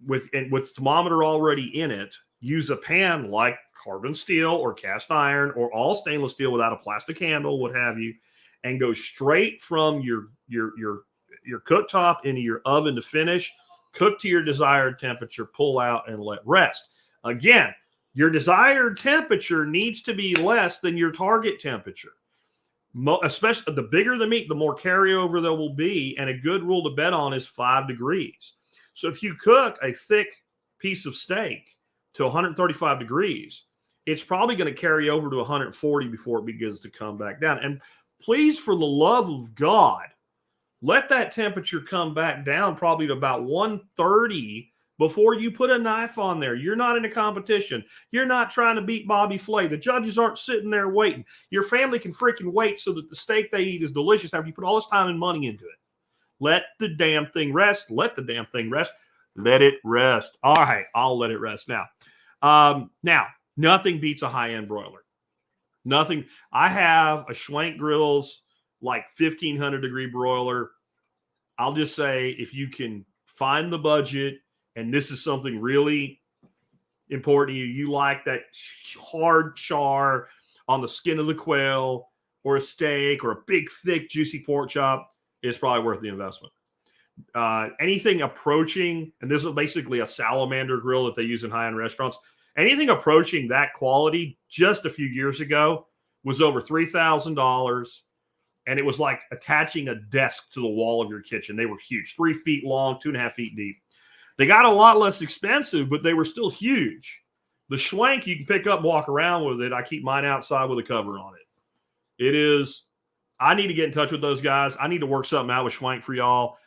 with thermometer already in it. Use a pan like carbon steel or cast iron or all stainless steel without a plastic handle, what have you, and go straight from your cooktop into your oven to finish. Cook to your desired temperature, pull out, and let rest. Again, your desired temperature needs to be less than your target temperature. Especially the bigger the meat, the more carryover there will be. And a good rule to bet on is 5 degrees. So if you cook a thick piece of steak to 135 degrees, it's probably going to carry over to 140 before it begins to come back down. And please, for the love of God, let that temperature come back down probably to about 130 before you put a knife on there. You're not in a competition. You're not trying to beat Bobby Flay. The judges aren't sitting there waiting. Your family can freaking wait so that the steak they eat is delicious after you put all this time and money into it. Let the damn thing rest. Let the damn thing rest. Let it rest. All right, I'll let it rest now. Now, nothing beats a high-end broiler. Nothing. I have a Schwank Grills like 1,500 degree broiler. I'll just say, if you can find the budget, and this is something really important to you, you like that hard char on the skin of the quail or a steak or a big, thick, juicy pork chop, it's probably worth the investment. Anything approaching, and this is basically a salamander grill that they use in high-end restaurants, anything approaching that quality just a few years ago was over $3,000. And it was like attaching a desk to the wall of your kitchen. They were huge, 3 feet long, 2.5 feet deep. They got a lot less expensive, but they were still huge. The Schwank, you can pick up and walk around with it. I keep mine outside with a cover on it. It is, I need to get in touch with those guys. I need to work something out with Schwank for y'all.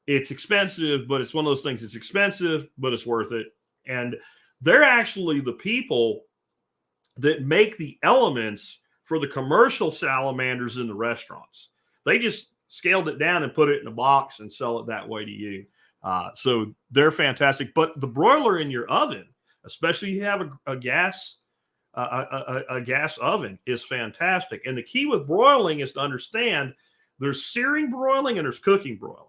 It's expensive, but it's one of those things. It's expensive, but it's worth it. And they're actually the people that make the elements for the commercial salamanders in the restaurants. They just scaled it down and put it in a box and sell it that way to you. So they're fantastic. But the broiler in your oven, especially if you have a gas oven, is fantastic. And the key with broiling is to understand there's searing broiling and there's cooking broiling.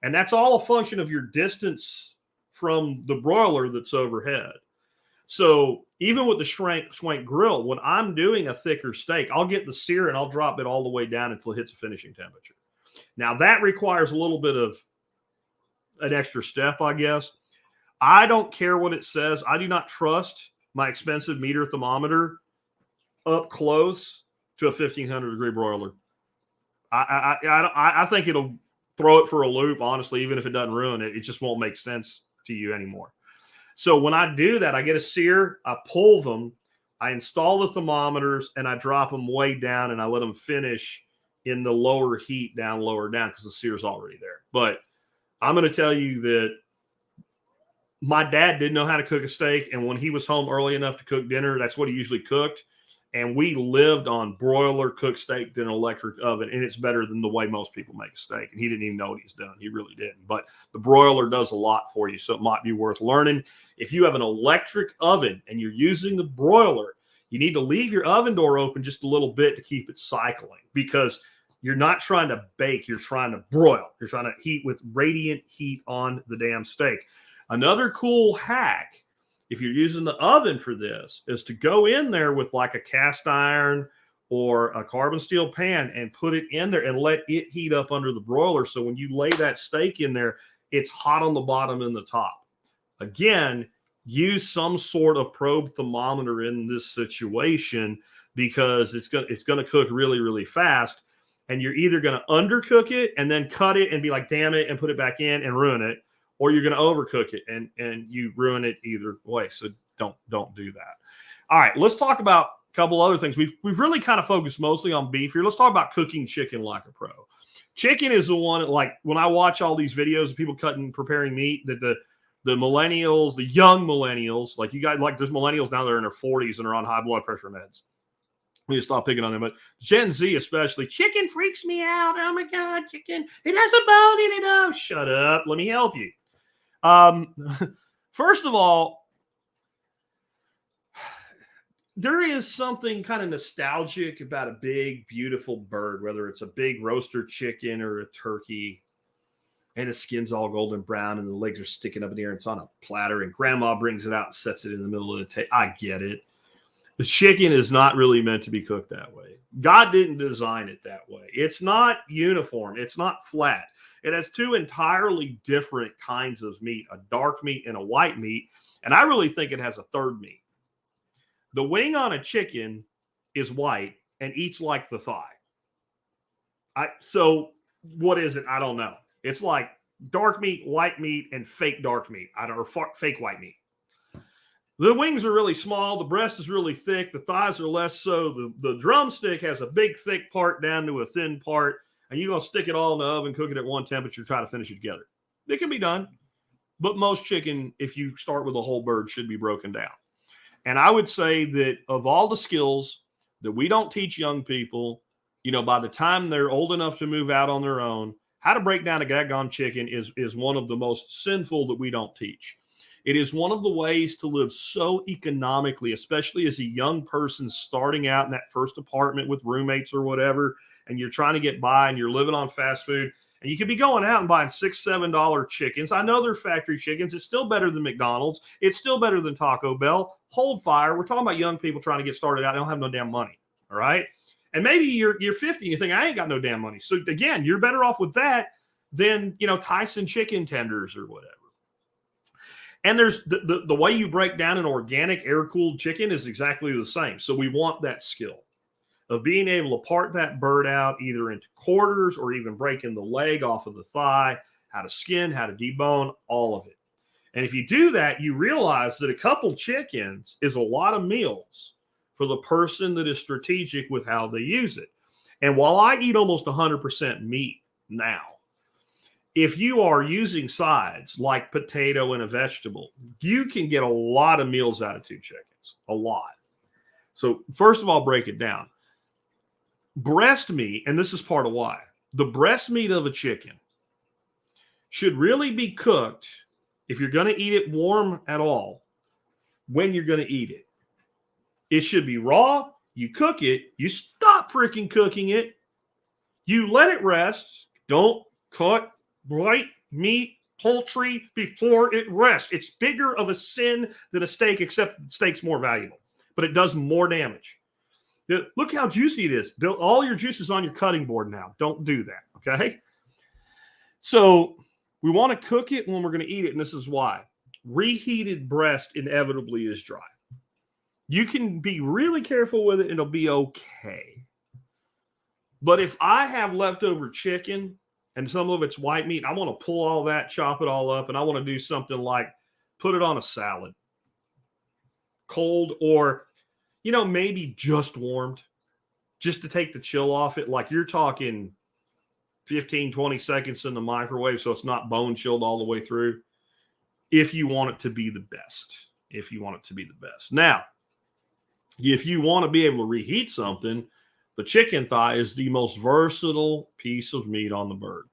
And that's all a function of your distance from the broiler that's overhead. So even with the Schwank grill, when I'm doing a thicker steak, I'll get the sear and I'll drop it all the way down until it hits a finishing temperature. Now that requires a little bit of an extra step, I guess. I don't care what it says. I do not trust my expensive meter thermometer up close to a 1,500 degree broiler. I think it'll throw it for a loop, honestly, even if it doesn't ruin it. It just won't make sense to you anymore. So when I do that, I get a sear, I pull them, I install the thermometers, and I drop them way down, and I let them finish in the lower heat lower down because the sear's already there. But I'm going to tell you that my dad didn't know how to cook a steak, and when he was home early enough to cook dinner, that's what he usually cooked. And we lived on broiler cooked steak than an electric oven, and it's better than the way most people make a steak. And he didn't even know what he's done. He really didn't. But the broiler does a lot for you, so it might be worth learning. If you have an electric oven and you're using the broiler, you need to leave your oven door open just a little bit to keep it cycling, because You're not trying to bake. You're trying to broil. You're trying to heat with radiant heat on the damn steak. Another cool hack, if you're using the oven for this, is to go in there with like a cast iron or a carbon steel pan and put it in there and let it heat up under the broiler. So when you lay that steak in there, it's hot on the bottom and the top. Again, use some sort of probe thermometer in this situation because it's going to cook really, really fast. And you're either going to undercook it and then cut it and be like, damn it, and put it back in and ruin it, or you're going to overcook it and you ruin it either way. So don't do that. All right, let's talk about a couple other things. We've really kind of focused mostly on beef here. Let's talk about cooking chicken like a pro. Chicken is the one, like when I watch all these videos of people preparing meat, that the millennials, the young millennials, like you guys, like there's millennials now that are in their 40s and are on high blood pressure meds. We need to stop picking on them, but Gen Z especially, chicken freaks me out. Oh my God, chicken, it has a bone in it. Oh, shut up. Let me help you. First of all, there is something kind of nostalgic about a big, beautiful bird, whether it's a big roaster chicken or a turkey, and the skin's all golden brown and the legs are sticking up in the air and it's on a platter and grandma brings it out and sets it in the middle of the table. I get it. The chicken is not really meant to be cooked that way. God didn't design it that way. It's not uniform. It's not flat. It has two entirely different kinds of meat, a dark meat and a white meat. And I really think it has a third meat. The wing on a chicken is white and eats like the thigh. So what is it? I don't know. It's like dark meat, white meat, and fake dark meat. Or fake white meat. The wings are really small. The breast is really thick. The thighs are less so. The drumstick has a big, thick part down to a thin part. And you're going to stick it all in the oven, cook it at one temperature, try to finish it together. It can be done. But most chicken, if you start with a whole bird, should be broken down. And I would say that of all the skills that we don't teach young people, by the time they're old enough to move out on their own, how to break down a daggone chicken is one of the most sinful that we don't teach. It is one of the ways to live so economically, especially as a young person starting out in that first apartment with roommates or whatever, and you're trying to get by and you're living on fast food. And you could be going out and buying $6, $7 chickens. I know they're factory chickens. It's still better than McDonald's. It's still better than Taco Bell. Hold fire. We're talking about young people trying to get started out. They don't have no damn money. All right. And maybe you're 50 and you think, I ain't got no damn money. So again, you're better off with that than, Tyson chicken tenders or whatever. And there's the way you break down an organic air-cooled chicken is exactly the same. So we want that skill of being able to part that bird out either into quarters or even breaking the leg off of the thigh, how to skin, how to debone, all of it. And if you do that, you realize that a couple chickens is a lot of meals for the person that is strategic with how they use it. And while I eat almost 100% meat now, if you are using sides like potato and a vegetable, you can get a lot of meals out of two chickens, a lot. So first of all, break it down. Breast meat, and this is part of why, the breast meat of a chicken should really be cooked, if you're going to eat it warm at all, when you're going to eat it. It should be raw. You cook it. You stop freaking cooking it. You let it rest. Don't cut white meat, poultry before it rests. It's bigger of a sin than a steak, except steak's more valuable, but it does more damage. Look how juicy it is. All your juice is on your cutting board now. Don't do that, okay? So we want to cook it when we're going to eat it, and this is why. Reheated breast inevitably is dry. You can be really careful with it, and it'll be okay. But if I have leftover chicken and some of it's white meat, I want to pull all that, chop it all up, and I want to do something like put it on a salad. Cold or maybe just warmed, just to take the chill off it. Like you're talking 15, 20 seconds in the microwave, so it's not bone chilled all the way through. If you want it to be the best. Now, if you want to be able to reheat something, the chicken thigh is the most versatile piece of meat on the bird.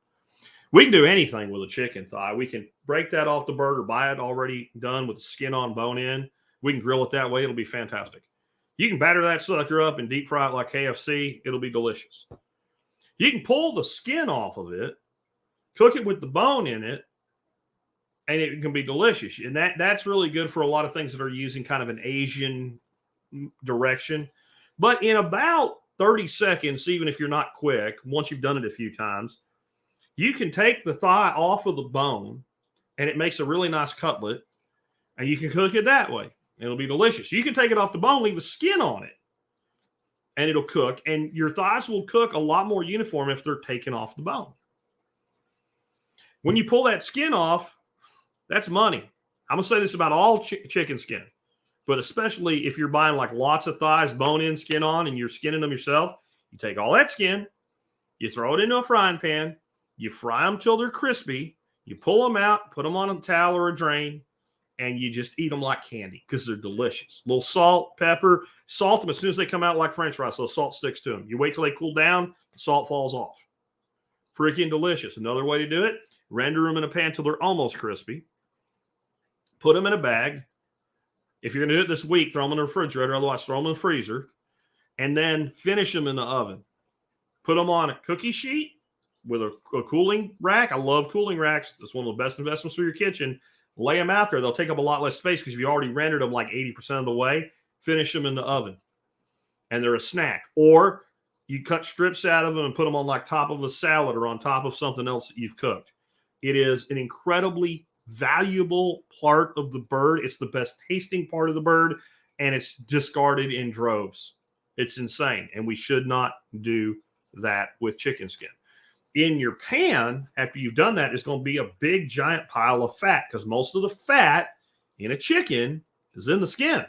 We can do anything with a chicken thigh. We can break that off the bird or buy it already done with the skin on, bone in. We can grill it that way. It'll be fantastic. You can batter that sucker up and deep fry it like KFC. It'll be delicious. You can pull the skin off of it, cook it with the bone in it, and it can be delicious. And that's really good for a lot of things that are using kind of an Asian direction. But in about 30 seconds, even if you're not quick, once you've done it a few times, you can take the thigh off of the bone, and it makes a really nice cutlet, and you can cook it that way. It'll be delicious. You can take it off the bone, leave the skin on it, and it'll cook. And your thighs will cook a lot more uniform if they're taken off the bone. When you pull that skin off, that's money. I'm going to say this about all chicken skin, but especially if you're buying like lots of thighs, bone in, skin on, and you're skinning them yourself, you take all that skin, you throw it into a frying pan, you fry them till they're crispy, you pull them out, put them on a towel or a drain, and you just eat them like candy because they're delicious. A little salt, pepper, salt them as soon as they come out like French fries, so the salt sticks to them. You wait till they cool down, the salt falls off. Freaking delicious. Another way to do it, render them in a pan till they're almost crispy. Put them in a bag. If you're going to do it this week, throw them in the refrigerator. Otherwise, throw them in the freezer. And then finish them in the oven. Put them on a cookie sheet with a cooling rack. I love cooling racks. That's one of the best investments for your kitchen. Lay them out there. They'll take up a lot less space because you already rendered them like 80% of the way. Finish them in the oven. And they're a snack. Or you cut strips out of them and put them on like top of a salad or on top of something else that you've cooked. It is an incredibly valuable part of the bird. It's the best tasting part of the bird, and it's discarded in droves. It's insane, and we should not do that with chicken skin. In your pan, after you've done that, is going to be a big, giant pile of fat because most of the fat in a chicken is in the skin.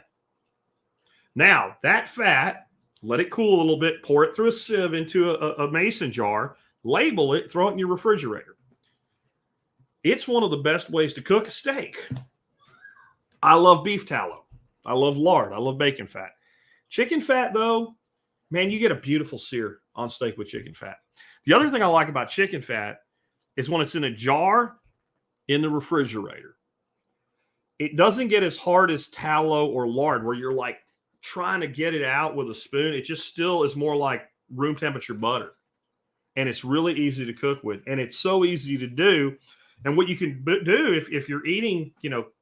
Now, that fat, let it cool a little bit, pour it through a sieve into a mason jar, label it, throw it in your refrigerator. It's one of the best ways to cook a steak. I love beef tallow. I love lard. I love bacon fat. Chicken fat, though, man, you get a beautiful sear on steak with chicken fat. The other thing I like about chicken fat is when it's in a jar in the refrigerator. It doesn't get as hard as tallow or lard where you're like trying to get it out with a spoon. It just still is more like room temperature butter. And it's really easy to cook with. And it's so easy to do. And what you can do if you're eating,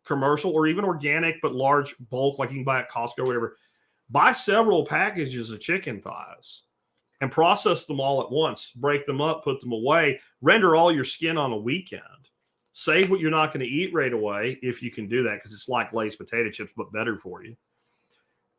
commercial or even organic, but large bulk, like you can buy at Costco or whatever, buy several packages of chicken thighs and process them all at once. Break them up, put them away, render all your skin on a weekend. Save what you're not going to eat right away if you can do that because it's like Lay's potato chips, but better for you.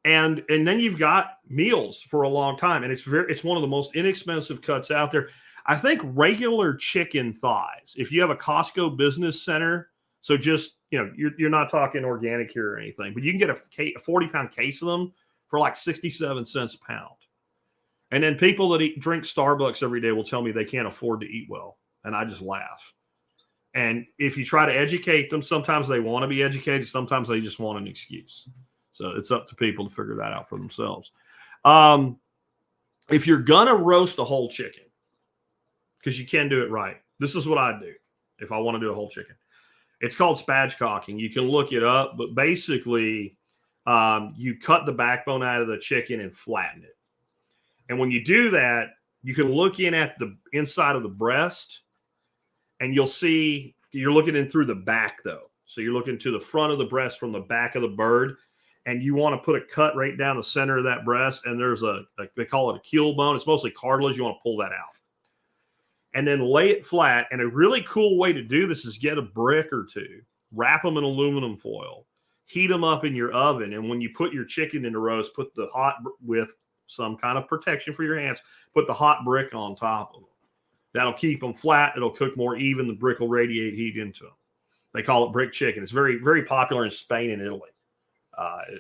And then you've got meals for a long time. And it's one of the most inexpensive cuts out there. I think regular chicken thighs, if you have a Costco business center, so just, you're not talking organic here or anything, but you can get a 40-pound case of them for like 67 cents a pound. And then people that drink Starbucks every day will tell me they can't afford to eat well. And I just laugh. And if you try to educate them, sometimes they want to be educated. Sometimes they just want an excuse. So it's up to people to figure that out for themselves. If you're going to roast a whole chicken, because you can do it right. This is what I do if I want to do a whole chicken. It's called spatchcocking. You can look it up, but basically you cut the backbone out of the chicken and flatten it. And when you do that, you can look in at the inside of the breast, and you'll see you're looking in through the back, though. So you're looking to the front of the breast from the back of the bird, and you want to put a cut right down the center of that breast, and there's they call it a keel bone. It's mostly cartilage. You want to pull that out. And then lay it flat. And a really cool way to do this is get a brick or two, wrap them in aluminum foil, heat them up in your oven. And when you put your chicken in the roast, put the hot with some kind of protection for your hands, put the hot brick on top of them. That'll keep them flat. It'll cook more even. The brick will radiate heat into them. They call it brick chicken. It's very, very popular in Spain and Italy.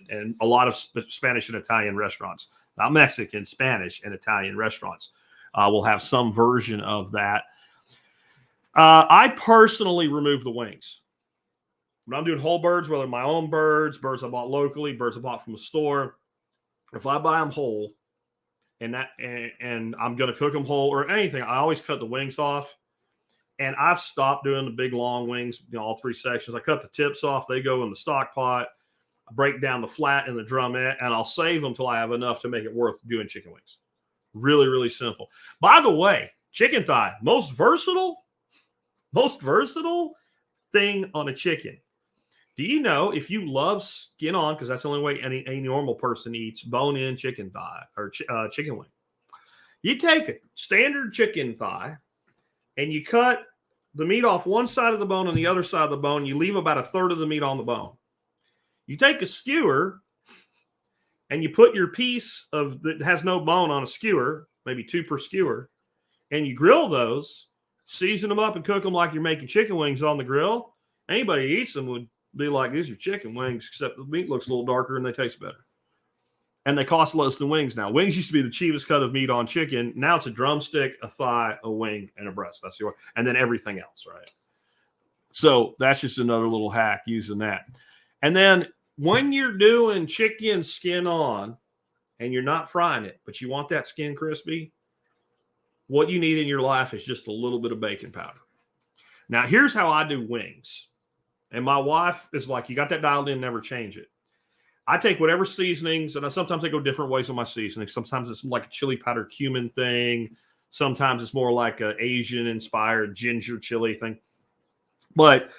And a lot of Spanish and Italian restaurants, not Mexican, Spanish and Italian restaurants. We'll have some version of that. I personally remove the wings. When I'm doing whole birds, whether my own birds I bought locally, birds I bought from a store, if I buy them whole and I'm going to cook them whole or anything, I always cut the wings off. And I've stopped doing the big long wings, all three sections. I cut the tips off. They go in the stock pot. I break down the flat and the drumette, and I'll save them till I have enough to make it worth doing chicken wings. Really, really simple. By the way, chicken thigh, most versatile thing on a chicken. Do you know if you love skin on, because that's the only way any normal person eats bone-in chicken thigh or chicken wing. You take a standard chicken thigh and you cut the meat off one side of the bone and the other side of the bone. You leave about a third of the meat on the bone. You take a skewer and you put your piece of that has no bone on a skewer, maybe 2 per skewer, and you grill those, season them up and cook them like you're making chicken wings on the grill. Anybody who eats them would be like, these are chicken wings, except the meat looks a little darker and they taste better. And they cost less than wings now. Wings used to be the cheapest cut of meat on chicken. Now it's a drumstick, a thigh, a wing, and a breast. That's the order. And then everything else, right? So that's just another little hack using that. And then when you're doing chicken skin on and you're not frying it, but you want that skin crispy, what you need in your life is just a little bit of baking powder. Now, here's how I do wings. And my wife is like, you got that dialed in, never change it. I take whatever seasonings, and sometimes I go different ways on my seasonings. Sometimes it's like a chili powder cumin thing. Sometimes it's more like an Asian-inspired ginger chili thing. But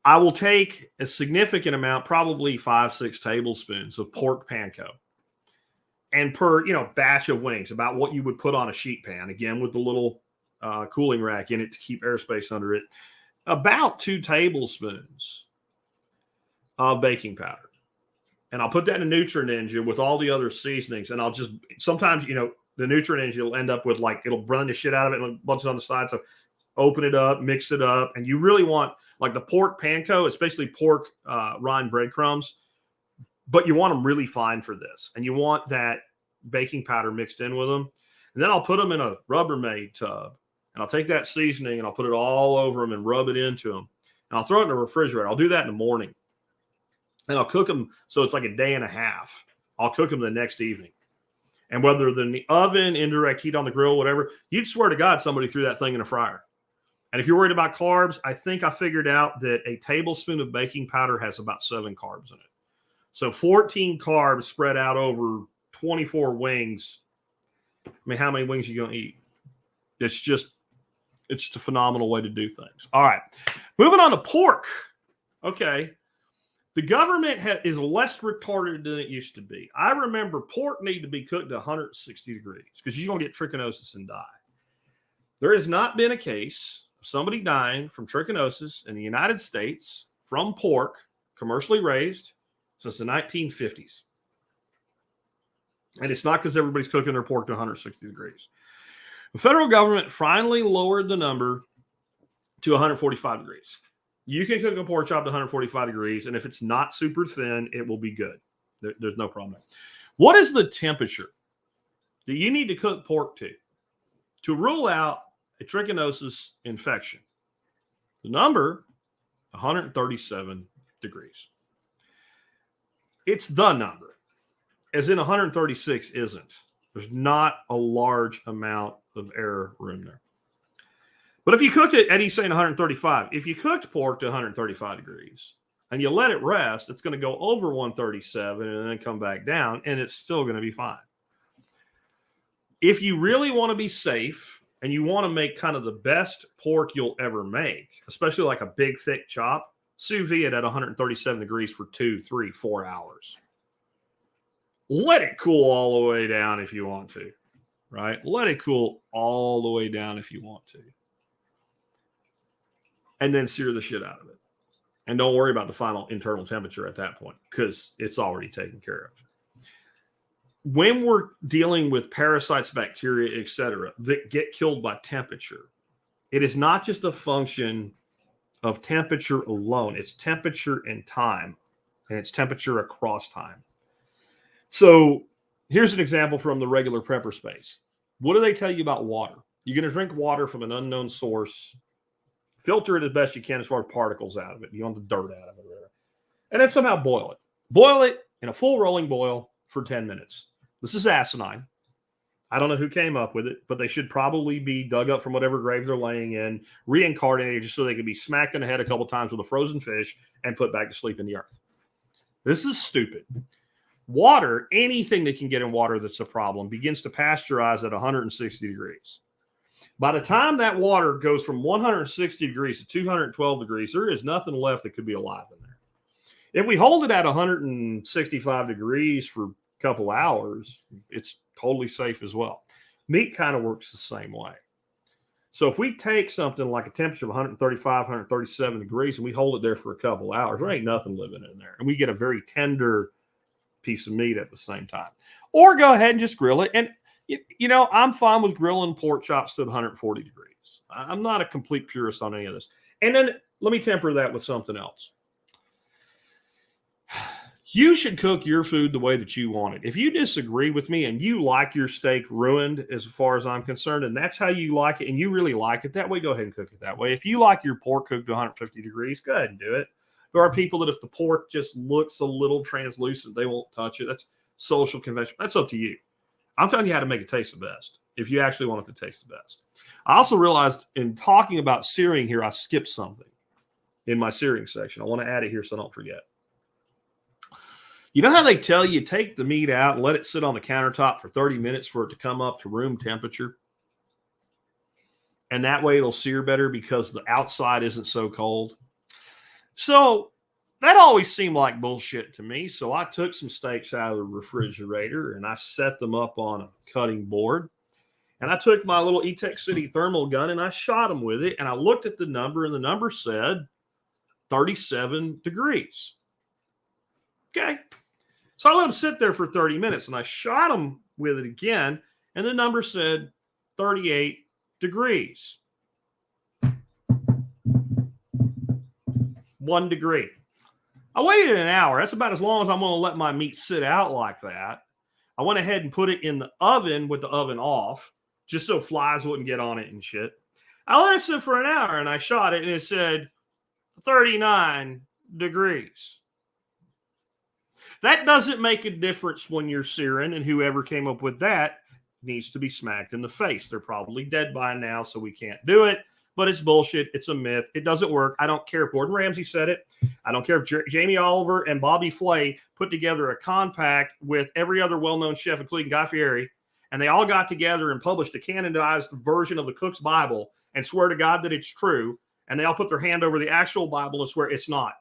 I will take a significant amount, probably 5-6 tablespoons of pork panko. And per, batch of wings, about what you would put on a sheet pan, again, with the little cooling rack in it to keep airspace under it, about 2 tablespoons of baking powder. And I'll put that in a Nutri-Ninja with all the other seasonings. And I'll just, sometimes, the Nutri-Ninja will end up with it'll burn the shit out of it and a bunch on the side. So open it up, mix it up. And you really want, like the pork panko, it's basically pork rind breadcrumbs, but you want them really fine for this. And you want that baking powder mixed in with them. And then I'll put them in a Rubbermaid tub. And I'll take that seasoning and I'll put it all over them and rub it into them. And I'll throw it in the refrigerator. I'll do that in the morning. And I'll cook them so it's like a day and a half. I'll cook them the next evening. And whether they're in the oven, indirect heat on the grill, whatever, you'd swear to God somebody threw that thing in a fryer. And if you're worried about carbs, I think I figured out that a tablespoon of baking powder has about 7 carbs in it. So 14 carbs spread out over 24 wings. I mean, how many wings are you going to eat? It's just a phenomenal way to do things. All right. Moving on to pork. Okay. The government is less retarded than it used to be. I remember pork needed to be cooked to 160 degrees because you're going to get trichinosis and die. There has not been a case of somebody dying from trichinosis in the United States from pork, commercially raised, since the 1950s. And it's not because everybody's cooking their pork to 160 degrees. The federal government finally lowered the number to 145 degrees. You can cook a pork chop to 145 degrees, and if it's not super thin, it will be good. There's no problem. What is the temperature that you need to cook pork to rule out a trichinosis infection? The number, 137 degrees. It's the number, as in 136 isn't. There's not a large amount of error room there. But if you cooked it, Eddie's saying 135. If you cooked pork to 135 degrees and you let it rest, it's going to go over 137 and then come back down, and it's still going to be fine. If you really want to be safe and you want to make kind of the best pork you'll ever make, especially like a big, thick chop, sous vide it at 137 degrees for 2, 3, 4 hours. Let it cool all the way down if you want to, right? Let it cool all the way down if you want to. And then sear the shit out of it. And don't worry about the final internal temperature at that point because it's already taken care of. When we're dealing with parasites, bacteria, etc., that get killed by temperature, it is not just a function of temperature alone. It's temperature and time, and it's temperature across time. So here's an example from the regular prepper space. What do they tell you about water? You're going to drink water from an unknown source. Filter it as best you can as far as particles out of it. You want the dirt out of it. And then somehow boil it. Boil it in a full rolling boil for 10 minutes. This is asinine. I don't know who came up with it, but they should probably be dug up from whatever grave they're laying in, reincarnated just so they can be smacked in the head a couple times with a frozen fish and put back to sleep in the earth. This is stupid. Water, anything that can get in water that's a problem, begins to pasteurize at 160 degrees. By the time that water goes from 160 degrees to 212 degrees, there is nothing left that could be alive in there. If we hold it at 165 degrees for a couple hours, it's totally safe as well. Meat kind of works the same way. So if we take something like a temperature of 135, 137 degrees and we hold it there for a couple hours, there ain't nothing living in there. And we get a very tender piece of meat at the same time. Or go ahead and just grill it. And, you know, I'm fine with grilling pork chops to 140 degrees. I'm not a complete purist on any of this. And then let me temper that with something else. You should cook your food the way that you want it. If you disagree with me and you like your steak ruined as far as I'm concerned, and that's how you like it, and you really like it that way, go ahead and cook it that way. If you like your pork cooked to 150 degrees, go ahead and do it. There are people that if the pork just looks a little translucent, they won't touch it. That's social convention. That's up to you. I'm telling you how to make it taste the best if you actually want it to taste the best. I also realized in talking about searing here, I skipped something in my searing section. I want to add it here so I don't forget. You know how they tell you take the meat out and let it sit on the countertop for 30 minutes for it to come up to room temperature? And that way it'll sear better because the outside isn't so cold. So that always seemed like bullshit to me. So I took some steaks out of the refrigerator and I set them up on a cutting board. And I took my little E-Tech City thermal gun and I shot them with it. And I looked at the number and the number said 37 degrees. Okay. So I let them sit there for 30 minutes and I shot them with it again. And the number said 38 degrees. 1 degree. I waited an hour. That's about as long as I'm going to let my meat sit out like that. I went ahead and put it in the oven with the oven off, just so flies wouldn't get on it and shit. I let it sit for an hour and I shot it and it said 39 degrees. That doesn't make a difference when you're searing, and whoever came up with that needs to be smacked in the face. They're probably dead by now, so we can't do it. But it's bullshit. It's a myth. It doesn't work. I don't care if Gordon Ramsay said it. I don't care if Jamie Oliver and Bobby Flay put together a compact with every other well-known chef, including Guy Fieri, and they all got together and published a canonized version of the Cook's Bible and swear to God that it's true, and they all put their hand over the actual Bible and swear it's not.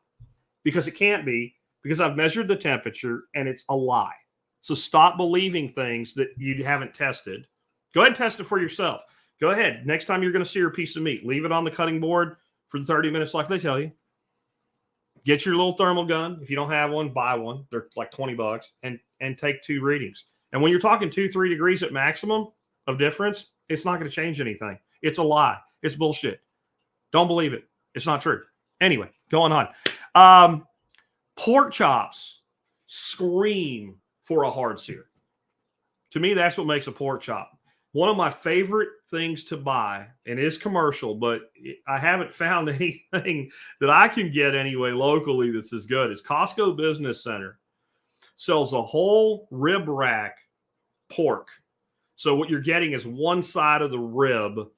Because it can't be, because I've measured the temperature, and it's a lie. So stop believing things that you haven't tested. Go ahead and test it for yourself. Go ahead. Next time you're going to sear a piece of meat, leave it on the cutting board for 30 minutes like they tell you. Get your little thermal gun. If you don't have one, buy one. They're like $20 and take 2 readings. And when you're talking 2-3 degrees at maximum of difference, it's not going to change anything. It's a lie. It's bullshit. Don't believe it. It's not true. Anyway, going on. Pork chops scream for a hard sear. To me, that's what makes a pork chop. One of my favorite things to buy, and it is commercial, but I haven't found anything that I can get anyway locally that's as good, is Costco Business Center sells a whole rib rack pork. So what you're getting is one side of the rib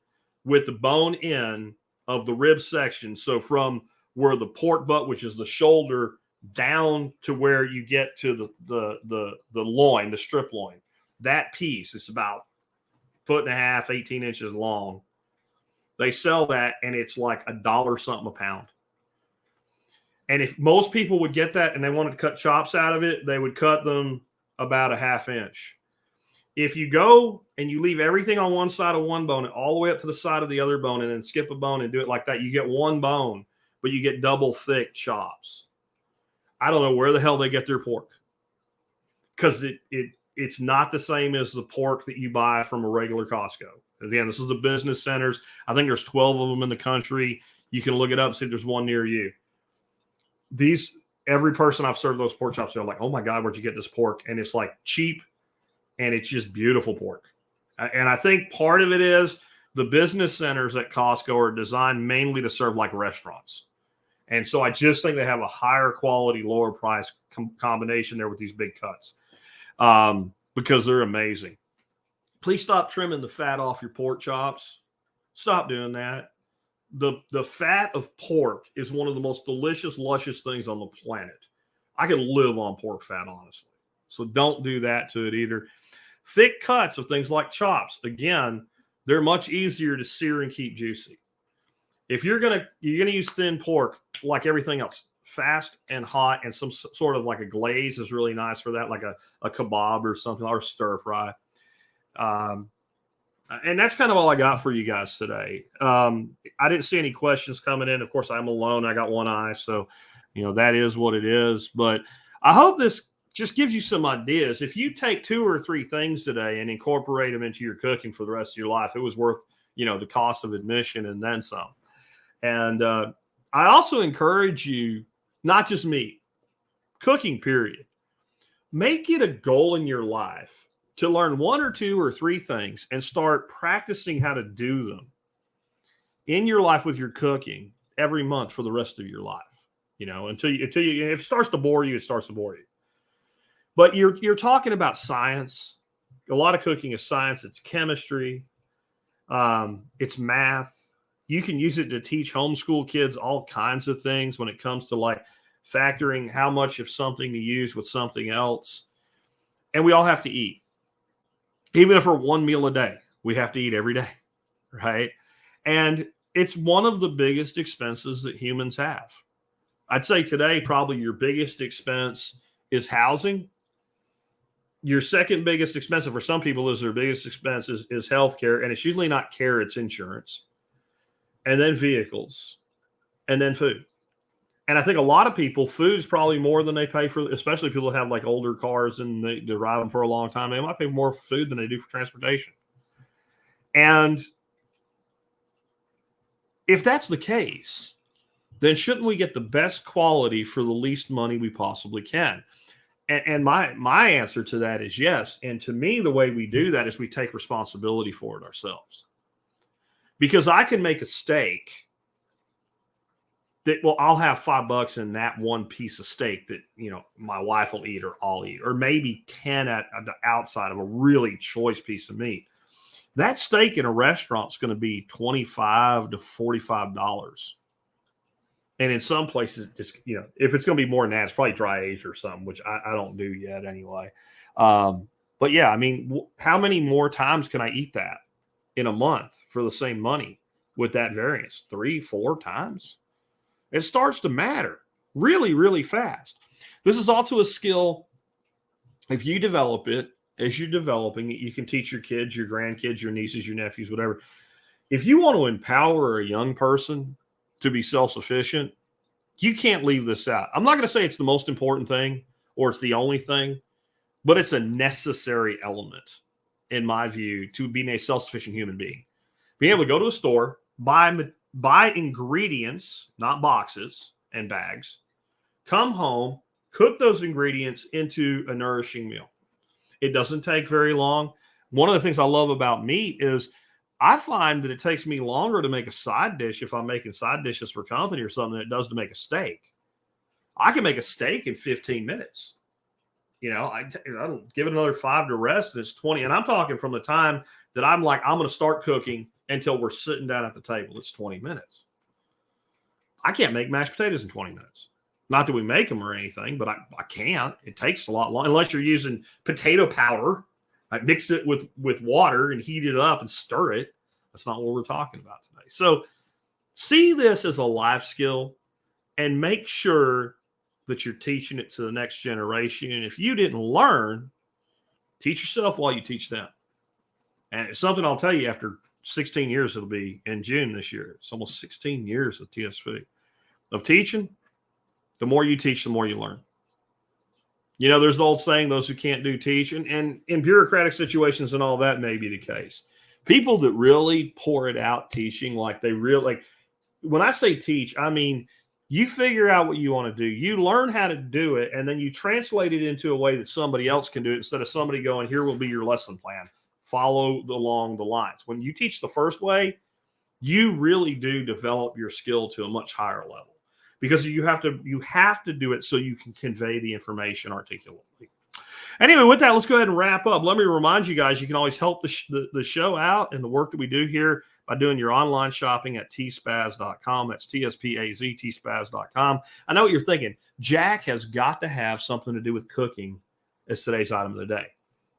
with the bone in of the rib section. So from where the pork butt, which is the shoulder, down to where you get to the loin, the strip loin, that piece, it's about 1.5 feet, 18 inches long. They sell that, and it's like $1 something a pound. And if most people would get that and they wanted to cut chops out of it, they would cut them about 1/2 inch. If you go and you leave everything on one side of one bone and all the way up to the side of the other bone and then skip a bone and do it like that, you get one bone, but you get double thick chops. I don't know where the hell they get their pork, because it's not the same as the pork that you buy from a regular Costco. Again, this is the business centers. I think there's 12 of them in the country. You can look it up, see if there's one near you. Every person I've served those pork chops, they're like, oh my God, where'd you get this pork? And it's like cheap, and it's just beautiful pork. And I think part of it is the business centers at Costco are designed mainly to serve like restaurants. And so I just think they have a higher quality, lower price combination there with these big cuts, because they're amazing. Please stop trimming the fat off your pork chops. Stop doing that. The fat of pork is one of the most delicious, luscious things on the planet. I could live on pork fat, honestly. So don't do that to it either. Thick cuts of things like chops, again, they're much easier to sear and keep juicy. If you're gonna use thin pork, like everything else, fast and hot, and some sort of like a glaze is really nice for that, like a kebab or something, or stir fry. And that's kind of all I got for you guys today. I didn't see any questions coming in. Of course, I'm alone. I got one eye, so that is what it is. But I hope this just gives you some ideas. If you take 2 or 3 things today and incorporate them into your cooking for the rest of your life, it was worth the cost of admission and then some. And I also encourage you, not just me, cooking period, make it a goal in your life to learn 1 or 2 or 3 things and start practicing how to do them in your life with your cooking every month for the rest of your life. Until you, if it starts to bore you, it starts to bore you. But you're talking about science. A lot of cooking is science. It's chemistry. It's math. You can use it to teach homeschool kids all kinds of things when it comes to like factoring how much of something to use with something else. And we all have to eat. Even if we're 1 meal a day, we have to eat every day, right? And it's one of the biggest expenses that humans have. I'd say today, probably your biggest expense is housing. Your second biggest expense, for some people, is their biggest expense is healthcare. And it's usually not care, it's insurance. And then vehicles. And then food. And I think a lot of people, food's probably more than they pay for, especially people that have like older cars and they drive them for a long time. They might pay more for food than they do for transportation. And if that's the case, then shouldn't we get the best quality for the least money we possibly can? And my answer to that is yes. And to me, the way we do that is we take responsibility for it ourselves. Because I can make a steak that, well, I'll have $5 in that one piece of steak that, my wife will eat or I'll eat, or maybe 10 at the outside of a really choice piece of meat. That steak in a restaurant is going to be $25 to $45. And in some places, just, if it's going to be more than that, it's probably dry aged or something, which I don't do yet anyway. But yeah, I mean, how many more times can I eat that in a month for the same money with that variance? 3, 4 times? It starts to matter really, really fast. This is also a skill. If you develop it, as you're developing it, you can teach your kids, your grandkids, your nieces, your nephews, whatever. If you want to empower a young person to be self-sufficient, you can't leave this out. I'm not going to say it's the most important thing or it's the only thing, but it's a necessary element, in my view, to being a self-sufficient human being. Being able to go to a store, buy ingredients, not boxes and bags, come home, cook those ingredients into a nourishing meal. It doesn't take very long. One of the things I love about meat is I find that it takes me longer to make a side dish if I'm making side dishes for company or something than it does to make a steak. I can make a steak in 15 minutes. I don't give it another 5 to rest, and it's 20. And I'm talking from the time that I'm like, I'm going to start cooking until we're sitting down at the table. It's 20 minutes. I can't make mashed potatoes in 20 minutes. Not that we make them or anything, but I can't. It takes a lot longer unless you're using potato powder. I mix it with water and heat it up and stir it. That's not what we're talking about today. So see this as a life skill and make sure that you're teaching it to the next generation. And if you didn't learn, teach yourself while you teach them. And it's something I'll tell you, after 16 years, it'll be in June this year. It's almost 16 years of TSP of teaching. The more you teach, the more you learn. There's the old saying, those who can't do teach. And in bureaucratic situations and all that may be the case. People that really pour it out teaching, like they really, like when I say teach, I mean, you figure out what you want to do. You learn how to do it, and then you translate it into a way that somebody else can do it instead of somebody going, here will be your lesson plan. Follow along the lines. When you teach the first way, you really do develop your skill to a much higher level. Because you have to do it so you can convey the information articulately. Anyway, with that, let's go ahead and wrap up. Let me remind you guys, you can always help the show out and the work that we do here by doing your online shopping at tspaz.com. That's TSPAZ, tspaz.com. I know what you're thinking. Jack has got to have something to do with cooking as today's item of the day.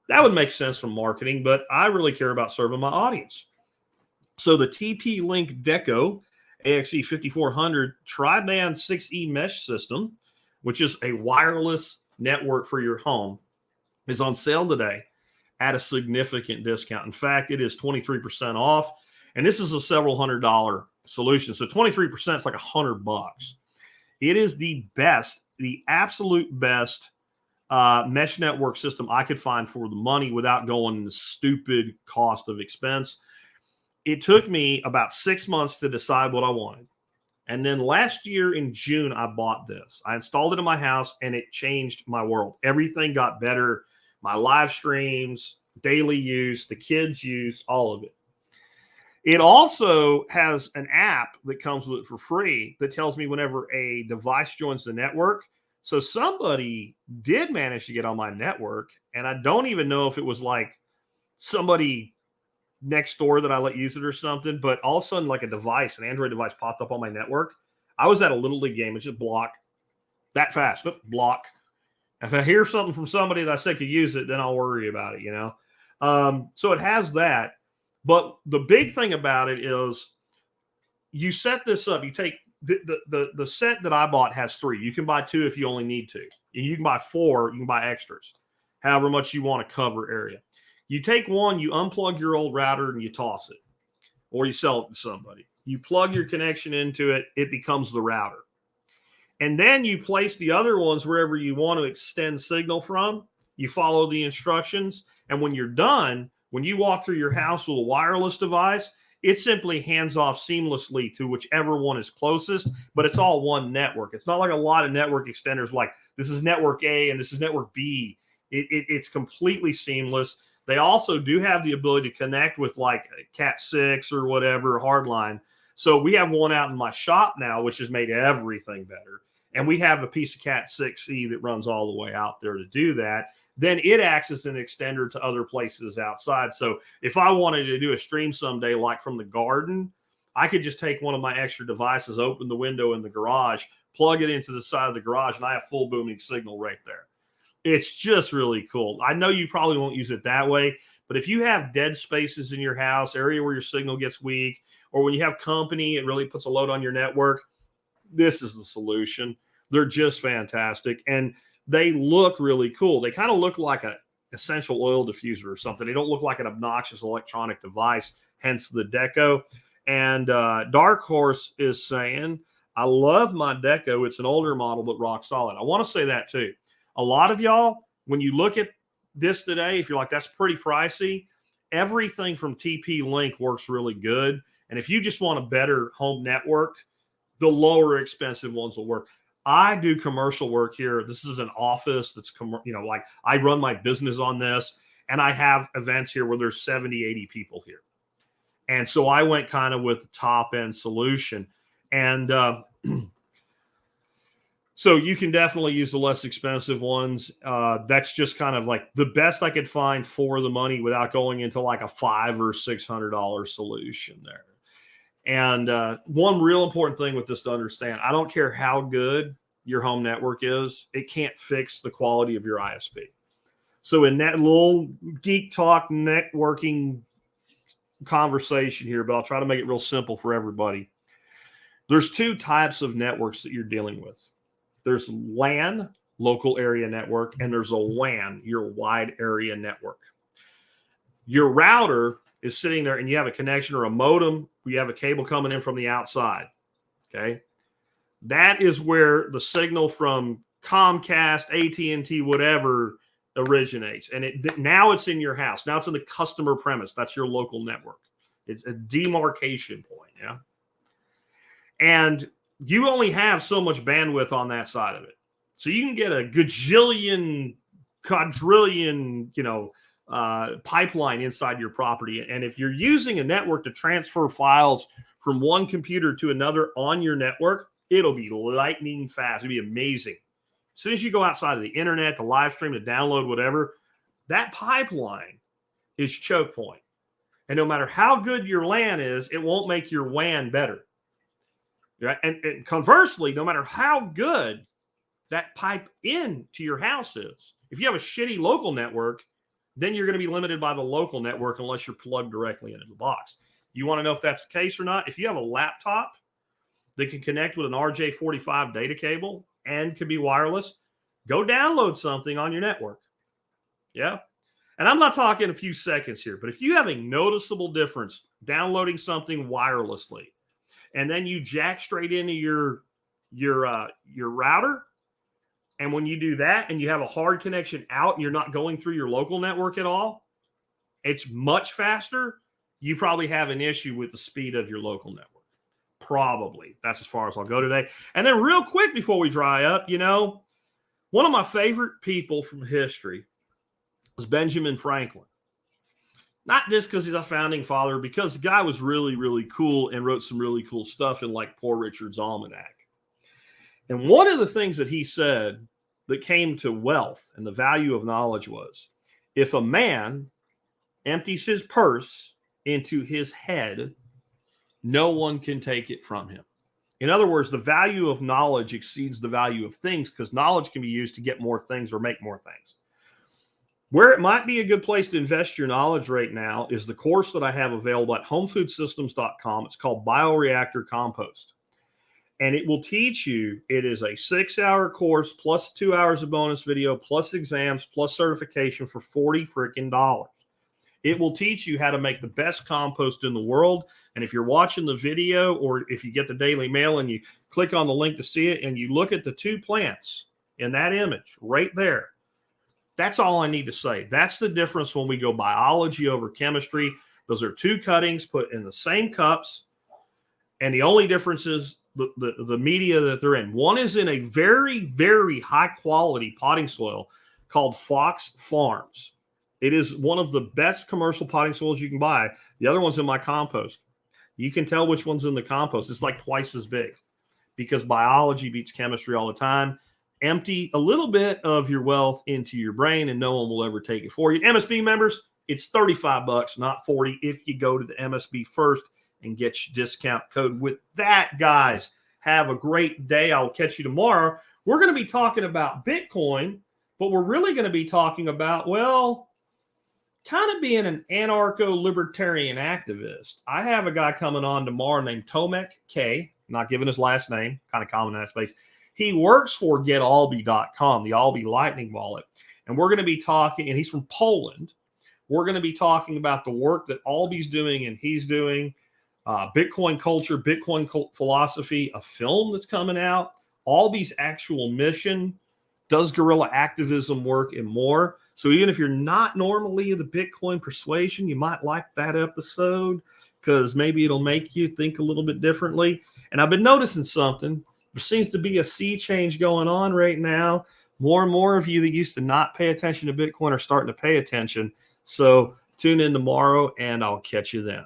That would make sense from marketing, but I really care about serving my audience. So the TP-Link Deco AXE5400 tri-band 6E mesh system, which is a wireless network for your home, is on sale today at a significant discount. In fact, it is 23% off, and this is a several $100 solution. So 23% is like $100. It is the best, the absolute best mesh network system I could find for the money without going the stupid cost of expense. It took me about 6 months to decide what I wanted. And then last year in June, I bought this. I installed it in my house, and it changed my world. Everything got better. My live streams, daily use, the kids' use, all of it. It also has an app that comes with it for free that tells me whenever a device joins the network. So somebody did manage to get on my network, and I don't even know if it was like somebody next door that I let use it or something, but all of a sudden, like a device, an Android device popped up on my network. I was at a Little League game. It's just block that fast. Block. If I hear something from somebody that I said could use it, then I'll worry about it, you know? So it has that. But the big thing about it is you set this up. You take the set that I bought has 3. You can buy 2 if you only need to. You can buy 4. You can buy extras, however much you want to cover area. You take one, you unplug your old router, and you toss it, or you sell it to somebody. You plug your connection into it, it becomes the router. And then you place the other ones wherever you want to extend signal from. You follow the instructions, and when you're done, when you walk through your house with a wireless device, it simply hands off seamlessly to whichever one is closest, but it's all one network. It's not like a lot of network extenders like this is network A and this is network B. It's completely seamless. They also do have the ability to connect with like Cat 6 or whatever hardline. So we have one out in my shop now, which has made everything better. And we have a piece of Cat 6E that runs all the way out there to do that. Then it acts as an extender to other places outside. So if I wanted to do a stream someday, like from the garden, I could just take one of my extra devices, open the window in the garage, plug it into the side of the garage, and I have full booming signal right there. It's just really cool. I know you probably won't use it that way, but if you have dead spaces in your house, area where your signal gets weak, or when you have company, it really puts a load on your network, this is the solution. They're just fantastic, and they look really cool. They kind of look like an essential oil diffuser or something. They don't look like an obnoxious electronic device, hence the Deco. And Dark Horse is saying, I love my Deco. It's an older model, but rock solid. I want to say that too. A lot of y'all, when you look at this today, if you're like, that's pretty pricey, everything from TP-Link works really good. And if you just want a better home network, the lower expensive ones will work. I do commercial work here. This is an office that's, like I run my business on this, and I have events here where there's 70, 80 people here. And so I went kind of with the top end solution. And so you can definitely use the less expensive ones. That's just kind of like the best I could find for the money without going into like a $500 or $600 solution there. And one real important thing with this to understand, I don't care how good your home network is, it can't fix the quality of your ISP. So in that little geek talk networking conversation here, but I'll try to make it real simple for everybody. There's 2 types of networks that you're dealing with. There's LAN, local area network, and there's a WAN, your wide area network. Your router is sitting there and you have a connection or a modem, you have a cable coming in from the outside. Okay. That is where the signal from Comcast, AT&T, whatever originates. And now it's in your house. Now it's in the customer premise. That's your local network. It's a demarcation point. Yeah. And you only have so much bandwidth on that side of it. So you can get a gajillion, quadrillion, pipeline inside your property. And if you're using a network to transfer files from one computer to another on your network, it'll be lightning fast. It'll be amazing. As soon as you go outside of the internet, the live stream, to download whatever, that pipeline is choke point. And no matter how good your LAN is, it won't make your WAN better. Right? And conversely, no matter how good that pipe in to your house is, If you have a shitty local network, then you're going to be limited by the local network unless you're plugged directly into the box. You want to know if that's the case or not? If you have a laptop that can connect with an RJ45 data cable and can be wireless, go download something on your network. Yeah. And I'm not talking a few seconds here, but if you have a noticeable difference downloading something wirelessly, and then you jack straight into your router, and when you do that and you have a hard connection out and you're not going through your local network at all, it's much faster. You probably have an issue with the speed of your local network. Probably. That's as far as I'll go today. And then real quick before we dry up, one of my favorite people from history was Benjamin Franklin. Not just because he's a founding father, because the guy was really, really cool and wrote some really cool stuff in like Poor Richard's Almanac. And one of the things that he said that came to wealth and the value of knowledge was, if a man empties his purse into his head, no one can take it from him. In other words, the value of knowledge exceeds the value of things because knowledge can be used to get more things or make more things. Where it might be a good place to invest your knowledge right now is the course that I have available at homefoodsystems.com. It's called Bioreactor Compost. And it will teach you, it is a 6-hour course plus 2 hours of bonus video, plus exams, plus certification for $40 freaking dollars. It will teach you how to make the best compost in the world. And if you're watching the video or if you get the Daily Mail and you click on the link to see it and you look at the 2 plants in that image right there, that's all I need to say. That's the difference when we go biology over chemistry. Those are 2 cuttings put in the same cups. And the only difference is the media that they're in. One is in a very, very high quality potting soil called Fox Farms. It is one of the best commercial potting soils you can buy. The other one's in my compost. You can tell which one's in the compost. It's like twice as big because biology beats chemistry all the time. Empty a little bit of your wealth into your brain and no one will ever take it for you. MSB members, it's $35, not $40 if you go to the MSB first and get your discount code. With that, guys, have a great day. I'll catch you tomorrow. We're going to be talking about Bitcoin, but we're really going to be talking about, kind of being an anarcho-libertarian activist. I have a guy coming on tomorrow named Tomek K, not giving his last name, kind of common in that space. He works for getalby.com, the Alby Lightning Wallet. And we're going to be talking, and he's from Poland. We're going to be talking about the work that Alby's doing and he's doing, Bitcoin culture, Bitcoin philosophy, a film that's coming out, Alby's actual mission, does guerrilla activism work, and more. So even if you're not normally the Bitcoin persuasion, you might like that episode because maybe it'll make you think a little bit differently. And I've been noticing something. There seems to be a sea change going on right now. More and more of you that used to not pay attention to Bitcoin are starting to pay attention. So tune in tomorrow and I'll catch you then.